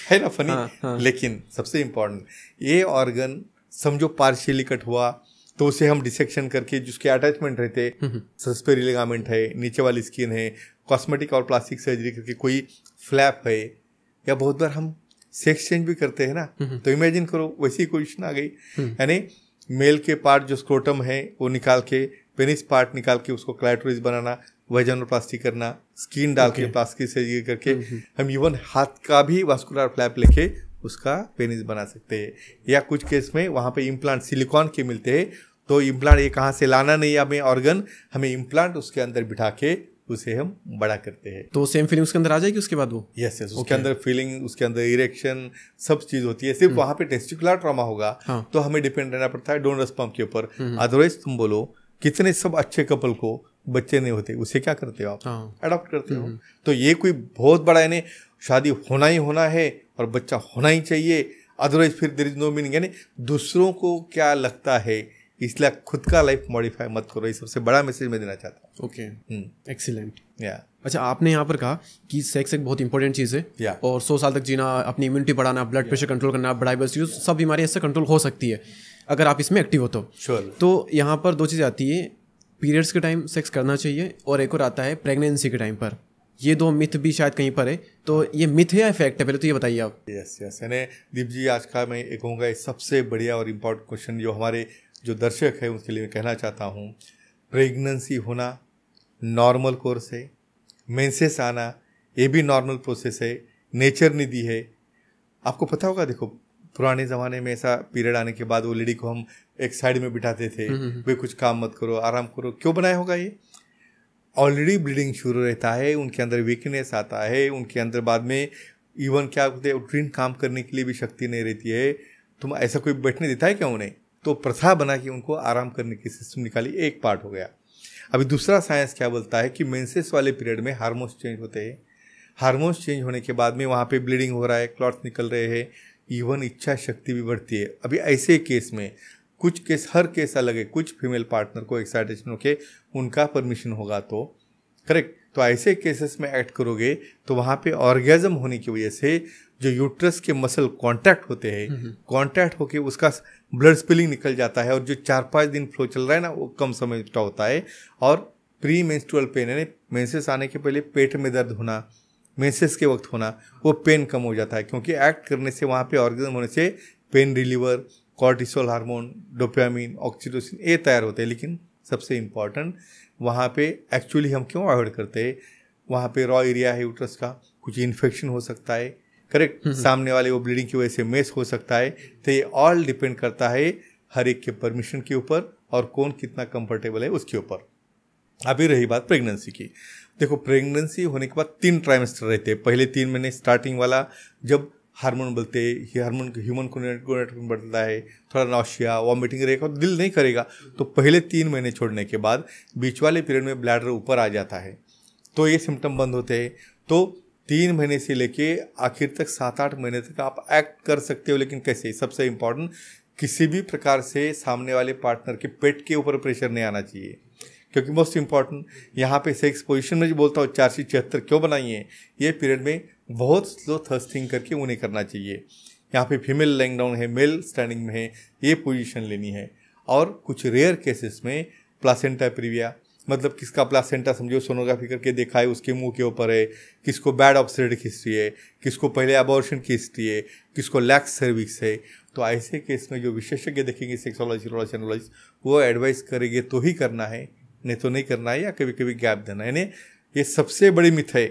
है ना फनी। लेकिन सबसे इम्पोर्टेंट ये ऑर्गन समझो पार्शियली कट हुआ तो उसे हम डिसेक्शन करके जिसके अटैचमेंट रहते, सस्पेरी लिगामेंट है, नीचे वाली स्किन है, कॉस्मेटिक और प्लास्टिक सर्जरी करके कोई फ्लैप है, या बहुत बार हम सेक्स चेंज भी करते हैं ना, तो इमेजिन करो वैसी क्वेश्चन आ गई। यानी मेल के पार्ट जो स्क्रोटम है वो निकाल के, पेनिस पार्ट निकाल के उसको क्लाइटोरिस बनाना, वैजाइनोप्लास्टी करना, स्किन डाल के प्लास्टिक सर्जरी करके हम इवन हाथ का भी वास्कुलर फ्लैप लेके उसका पेनिस बना सकते हैं। या कुछ केस में वहाँ पे इम्प्लांट सिलिकॉन के मिलते हैं, तो इम्प्लांट ये कहाँ से लाना नहीं हमें ऑर्गन, हमें इम्प्लांट उसके अंदर बिठा के उसे हम बड़ा करते हैं। तो सेम फीलिंग उसके अंदर आ जाएगी उसके बाद वो? यस उसके अंदर फीलिंग, उसके अंदर इरेक्शन, सब चीज़ होती है। सिर्फ वहाँ पे टेस्टिकुलर ट्रॉमा होगा तो हमें डिपेंड रहना पड़ता है डोनर्स पंप के ऊपर। अदरवाइज तुम बोलो कितने सब अच्छे कपल को बच्चे नहीं होते, उसे क्या करते हो आप? अडॉप्ट करते हो। तो ये कोई बहुत बड़ा यानी शादी होना ही होना है और बच्चा होना ही चाहिए, अदरवाइज फिर देयर इज नो मीनिंग। यानी दूसरों को क्या लगता है इसलिए खुद का लाइफ मॉडिफाई मत करो, ये सबसे बड़ा मैसेज मैं देना चाहता हूँ। Okay excellent. या अच्छा, आपने यहाँ पर कहा कि सेक्स एक बहुत इंपॉर्टेंट चीज़ है और 100 साल तक जीना, अपनी इम्यूनिटी बढ़ाना, ब्लड प्रेशर कंट्रोल करना, डायबिटीज, सब बीमारियाँ इससे कंट्रोल हो सकती है अगर आप इसमें एक्टिव हो तो। तो यहाँ पर दो चीज़ें आती है, पीरियड्स के टाइम सेक्स करना चाहिए और एक और आता है प्रेगनेंसी के टाइम पर। ये दो मिथ भी शायद कहीं पर है, तो ये मिथ है या फैक्ट है, पहले तो ये बताइए आप। यस यानी दीप जी आज का मैं एक कहूँगा सबसे बढ़िया और इम्पोर्टेंट क्वेश्चन जो हमारे जो दर्शक है उसके लिए मैं कहना चाहता हूँ, प्रेगनेंसी होना नॉर्मल कोर्स है, मेंसेस आना ये भी नॉर्मल प्रोसेस है, नेचर ने दी है। आपको पता होगा, देखो पुराने ज़माने में ऐसा पीरियड आने के बाद वो लेडी को हम एक साइड में बिठाते थे, भाई कुछ काम मत करो, आराम करो। क्यों बनाया होगा ये? ऑलरेडी ब्लीडिंग शुरू रहता है, उनके अंदर वीकनेस आता है, उनके अंदर बाद में इवन क्या बोलते हैं रूटीन काम करने के लिए भी शक्ति नहीं रहती है। तुम ऐसा कोई बैठने देता है क्या उन्हें? तो प्रथा बना के उनको आराम करने की सिस्टम निकाली, एक पार्ट हो गया। अभी दूसरा साइंस क्या बोलता है कि मेंसेस वाले पीरियड में हार्मोन्स चेंज होते हैं, हार्मोन्स चेंज होने के बाद में वहाँ पे ब्लीडिंग हो रहा है, क्लॉट्स निकल रहे हैं, इवन इच्छा शक्ति भी बढ़ती है। अभी ऐसे केस में कुछ केस, हर केस अलग है, कुछ फीमेल पार्टनर को एक्साइटेशन होके उनका परमिशन होगा तो करेक्ट, तो ऐसे केसेस में एक्ट करोगे तो वहाँ पे ऑर्गेजम होने की वजह से जो यूट्रस के मसल कांटेक्ट होते हैं, कांटेक्ट होके उसका ब्लड स्पिलिंग निकल जाता है और जो 4-5 दिन फ्लो चल रहा है ना वो कम समय का होता है। और प्री मेंस्ट्रुअल पेन यानी मेंसेस आने के पहले पेट में दर्द होना, मेंसेस के वक्त होना, वो पेन कम हो जाता है क्योंकि एक्ट करने से वहाँ पे ऑर्गेजम होने से pain reliever, cortisol hormone, dopamine, oxytocin ये तैयार होते हैं। लेकिन सबसे इम्पॉर्टेंट वहाँ पे एक्चुअली हम क्यों अवॉइड करते हैं, वहाँ पे रॉ एरिया है यूट्रस का, कुछ इन्फेक्शन हो सकता है, करेक्ट, सामने वाले वो ब्लीडिंग की वजह से मेस हो सकता है। तो ये ऑल डिपेंड करता है हर एक के परमिशन के ऊपर और कौन कितना कंफर्टेबल है उसके ऊपर। अभी रही बात प्रेगनेंसी की, देखो प्रेगनेंसी होने के बाद 3 ट्राइमेस्टर रहते हैं। पहले 3 महीने स्टार्टिंग वाला जब हार्मोन बोलते हैं, ये हार्मोन ह्यूमन गोनाडोट्रोपिन बढ़ता है, थोड़ा नौशिया वॉमिटिंग रहेगा, दिल नहीं करेगा। तो पहले 3 महीने छोड़ने के बाद बीच वाले पीरियड में ब्लैडर ऊपर आ जाता है, तो ये सिम्टम बंद होते हैं। तो 3 महीने से लेके आखिर तक 7-8 महीने तक आप एक्ट कर सकते हो। लेकिन कैसे? सबसे इम्पॉर्टेंट, किसी भी प्रकार से सामने वाले पार्टनर के पेट के ऊपर प्रेशर नहीं आना चाहिए, क्योंकि मोस्ट इम्पॉर्टेंट यहाँ पे सेक्स पोजीशन में जो बोलता हूँ 4 से 76 क्यों बनाई है, ये पीरियड में बहुत स्लो थर्स्टिंग करके उन्हें करना चाहिए। यहाँ पे फीमेल लाइंग डाउन है, मेल स्टैंडिंग में है, ये पोजीशन लेनी है। और कुछ रेयर केसेस में प्लासेंटा प्रीविया, मतलब किसका प्लासेंटा समझो सोनोग्राफी करके देखा है उसके मुंह के ऊपर है, किसको बैड ऑब्स्टेट्रिक हिस्ट्री है, किसको पहले अबॉर्शन की हिस्ट्री है, किसको लैक्स सर्विक्स है। तो ऐसे केस में जो विशेषज्ञ देखेंगे सेक्सोलॉजी एंडोलॉजिस्ट, वो एडवाइस करेंगे तो ही करना है, नहीं तो नहीं करना है, या कभी कभी गैप देना है। यानी ये सबसे बड़ी मिथ है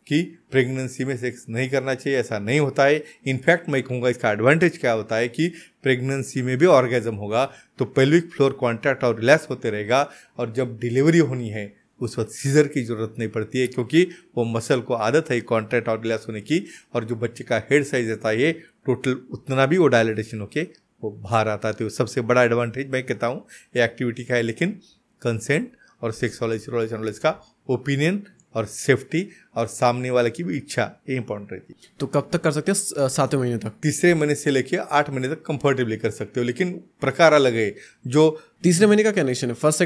कि प्रेगनेंसी में सेक्स नहीं करना चाहिए, ऐसा नहीं होता है। इनफैक्ट मैं कहूँगा इसका एडवांटेज क्या होता है कि प्रेगनेंसी में भी ऑर्गेजम होगा तो पेल्विक फ्लोर कॉन्ट्रैक्ट और रिलैक्स होते रहेगा, और जब डिलीवरी होनी है उस वक्त सीजर की ज़रूरत नहीं पड़ती है, क्योंकि वो मसल को आदत है कॉन्ट्रैक्ट और रिलैक्स होने की, और जो बच्चे का हेड साइज रहता है ये टोटल उतना भी वो डायलेटेशन होके वो बाहर आता है। तो सबसे बड़ा एडवांटेज मैं कहता हूँ ये एक्टिविटी का है। लेकिन कंसेंट और सेक्सोलॉजी का ओपिनियन और सेफ्टी और सामने वाले की भी इच्छा, ये इंपॉर्टेंट रहती है। तो कब तक कर सकते हैं? 7वें महीने तक? तीसरे महीने से लेके 8 महीने तक कंफर्टेबली कर सकते हो, लेकिन प्रकार अलग है। जो तीसरे महीने का क्या कनेक्शन है? फर्स्ट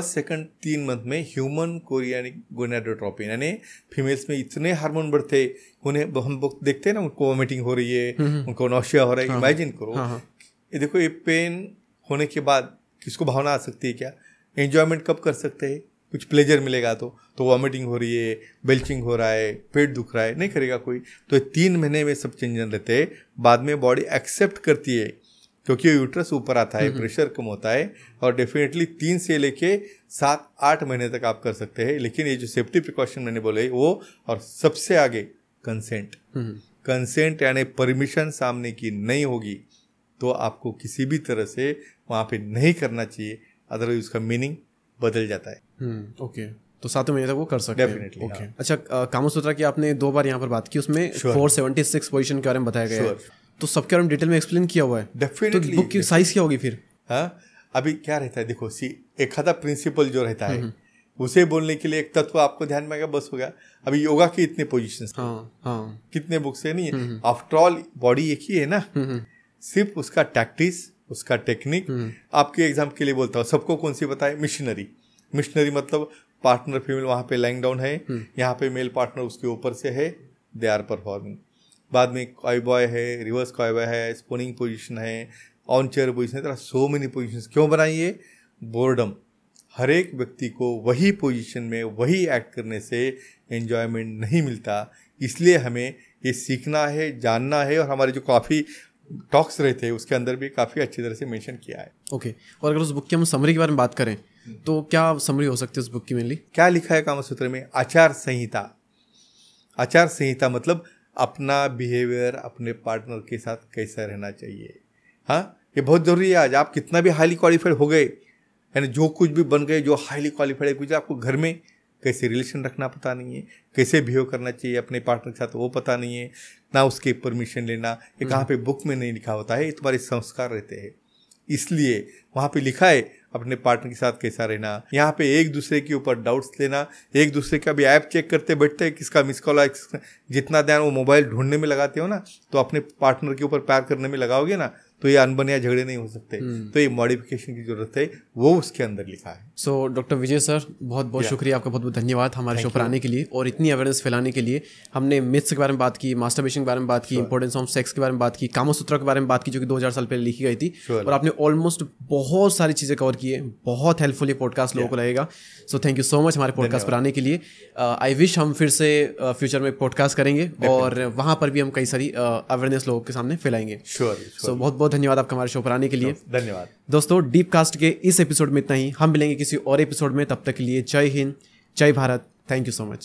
सेकंड 3 मंथ में ह्यूमन कोरियानिक गोनाडोट्रोपिन, यानी फीमेल्स में इतने हार्मोन बढ़ते, उन्हें हम देखते हैं ना, उनको वॉमिटिंग हो रही है, उनको नौशिया हो रहा है। इमेजिन करो, ये देखो, ये पेन होने के बाद किसको भावना आ सकती है? क्या एंजॉयमेंट कब कर सकते हैं? कुछ प्लेजर मिलेगा तो वॉमिटिंग हो रही है, बेल्चिंग हो रहा है, पेट दुख रहा है, नहीं करेगा कोई। तो 3 महीने में सब चेंजन रहते हैं, बाद में बॉडी एक्सेप्ट करती है, क्योंकि यूट्रस ऊपर आता है, प्रेशर कम होता है, और डेफिनेटली 3 से लेके 7-8 महीने तक आप कर सकते हैं। लेकिन ये जो सेफ्टी प्रिकॉशन मैंने बोले वो, और सबसे आगे कंसेंट यानी परमिशन सामने की नहीं होगी तो आपको किसी भी तरह से वहाँ पे नहीं करना चाहिए, अदरवाइज उसका मीनिंग बदल जाता है। ओके, तो 7वें महीने तक वो कर सकते हैं। डेफिनेटली। ओके, अच्छा, कामसूत्रा की आपने 2 बार यहाँ पर बात की, उसमें 476 पोजीशन के बारे में बताया गया है, तो सबके बारे में डिटेल में एक्सप्लेन किया हुआ है। डेफिनेटली। तो बुक की साइज क्या होगी फिर? हाँ, अभी क्या रहता है, देखो एक आधा प्रिंसिपल जो रहता है उसे बोलने के लिए एक तत्व आपको ध्यान में आएगा, बस हो गया। अभी योगा की इतने पोजीशंस, कितने बुक्स है, नहीं है। आफ्टर ऑल बॉडी एक ही है ना, सिर्फ उसका टैक्टिस, उसका टेक्निक। आपके एग्जाम के लिए बोलता हूँ, सबको कौन सी बताए? मिशनरी मतलब पार्टनर फीमेल वहाँ पे लाइंग डाउन है, यहाँ पे मेल पार्टनर उसके ऊपर से है, दे आर परफॉर्मिंग। बाद में कॉय बॉय है, रिवर्स कॉय बॉय है, स्पूनिंग पोजीशन है, ऑन चेयर पोजीशन है, तरह सो मेनी पोजीशंस क्यों बनाई है? बोर्डम। हर एक व्यक्ति को वही पोजीशन में वही एक्ट करने से एंजॉयमेंट नहीं मिलता, इसलिए हमें ये सीखना है, जानना है। और हमारे जो काफ़ी टॉक्स रहते हैं उसके अंदर भी काफ़ी अच्छी तरह से मेंशन किया है। ओके, और अगर उस बुक की हम समरी के बारे में बात करें तो क्या समरी हो सकती है उस बुक की? मेनली क्या लिखा है कामसूत्र में? आचार संहिता मतलब अपना बिहेवियर अपने पार्टनर के साथ कैसा रहना चाहिए। हाँ, ये बहुत ज़रूरी है। आज आप कितना भी हाईली क्वालिफाइड हो गए, यानी जो कुछ भी बन गए, जो हाईली क्वालिफाइड है, कुछ आपको घर में कैसे रिलेशन रखना पता नहीं है, कैसे बिहेव करना चाहिए अपने पार्टनर के साथ वो पता नहीं है, ना उसके परमिशन लेना। ये कहाँ पे बुक में नहीं लिखा होता है, ये तुम्हारे संस्कार रहते हैं। इसलिए वहाँ पे लिखा है अपने पार्टनर के साथ कैसा रहना। यहाँ पे एक दूसरे के ऊपर डाउट्स लेना, एक दूसरे का भी ऐप चेक करते बैठते हैं, किसका मिस कॉल है, जितना ध्यान वो मोबाइल ढूंढने में लगाते हो ना, तो अपने पार्टनर के ऊपर प्यार करने में लगाओगे ना, तो ये अनबने या झगड़े नहीं हो सकते। तो ये मॉडिफिकेशन की जरूरत है, वो उसके अंदर लिखा है। सो डॉक्टर विजय सर, बहुत बहुत शुक्रिया आपका, बहुत बहुत धन्यवाद हमारे शो पर आने के लिए और इतनी अवेयरनेस फैलाने के लिए। हमने मिथ्स के बारे में बात की, मास्टरबेशन के बारे में बात की, इंपॉर्टेंस ऑफ सेक्स के बारे में बात की, कामसूत्र के बारे में बात की जो कि 2000 साल पहले लिखी गई थी, और आपने ऑलमोस्ट बहुत सारी चीज़ें कवर की है। बहुत हेल्पफुल ये पॉडकास्ट लोगों को रहेगा। So thank you so much हमारे पॉडकास्ट पर आने के लिए। आई विश हम फिर से फ्यूचर में पॉडकास्ट करेंगे और वहाँ पर भी हम कई सारी अवेयरनेस लोगों के सामने फैलाएंगे। सो बहुत बहुत धन्यवाद आपका हमारे शो पर आने के लिए। धन्यवाद दोस्तों, डीप कास्ट के इस एपिसोड में इतना ही। हम मिलेंगे किसी और एपिसोड में, तब तक के लिए जय हिंद, जय Bharat. Thank you so much.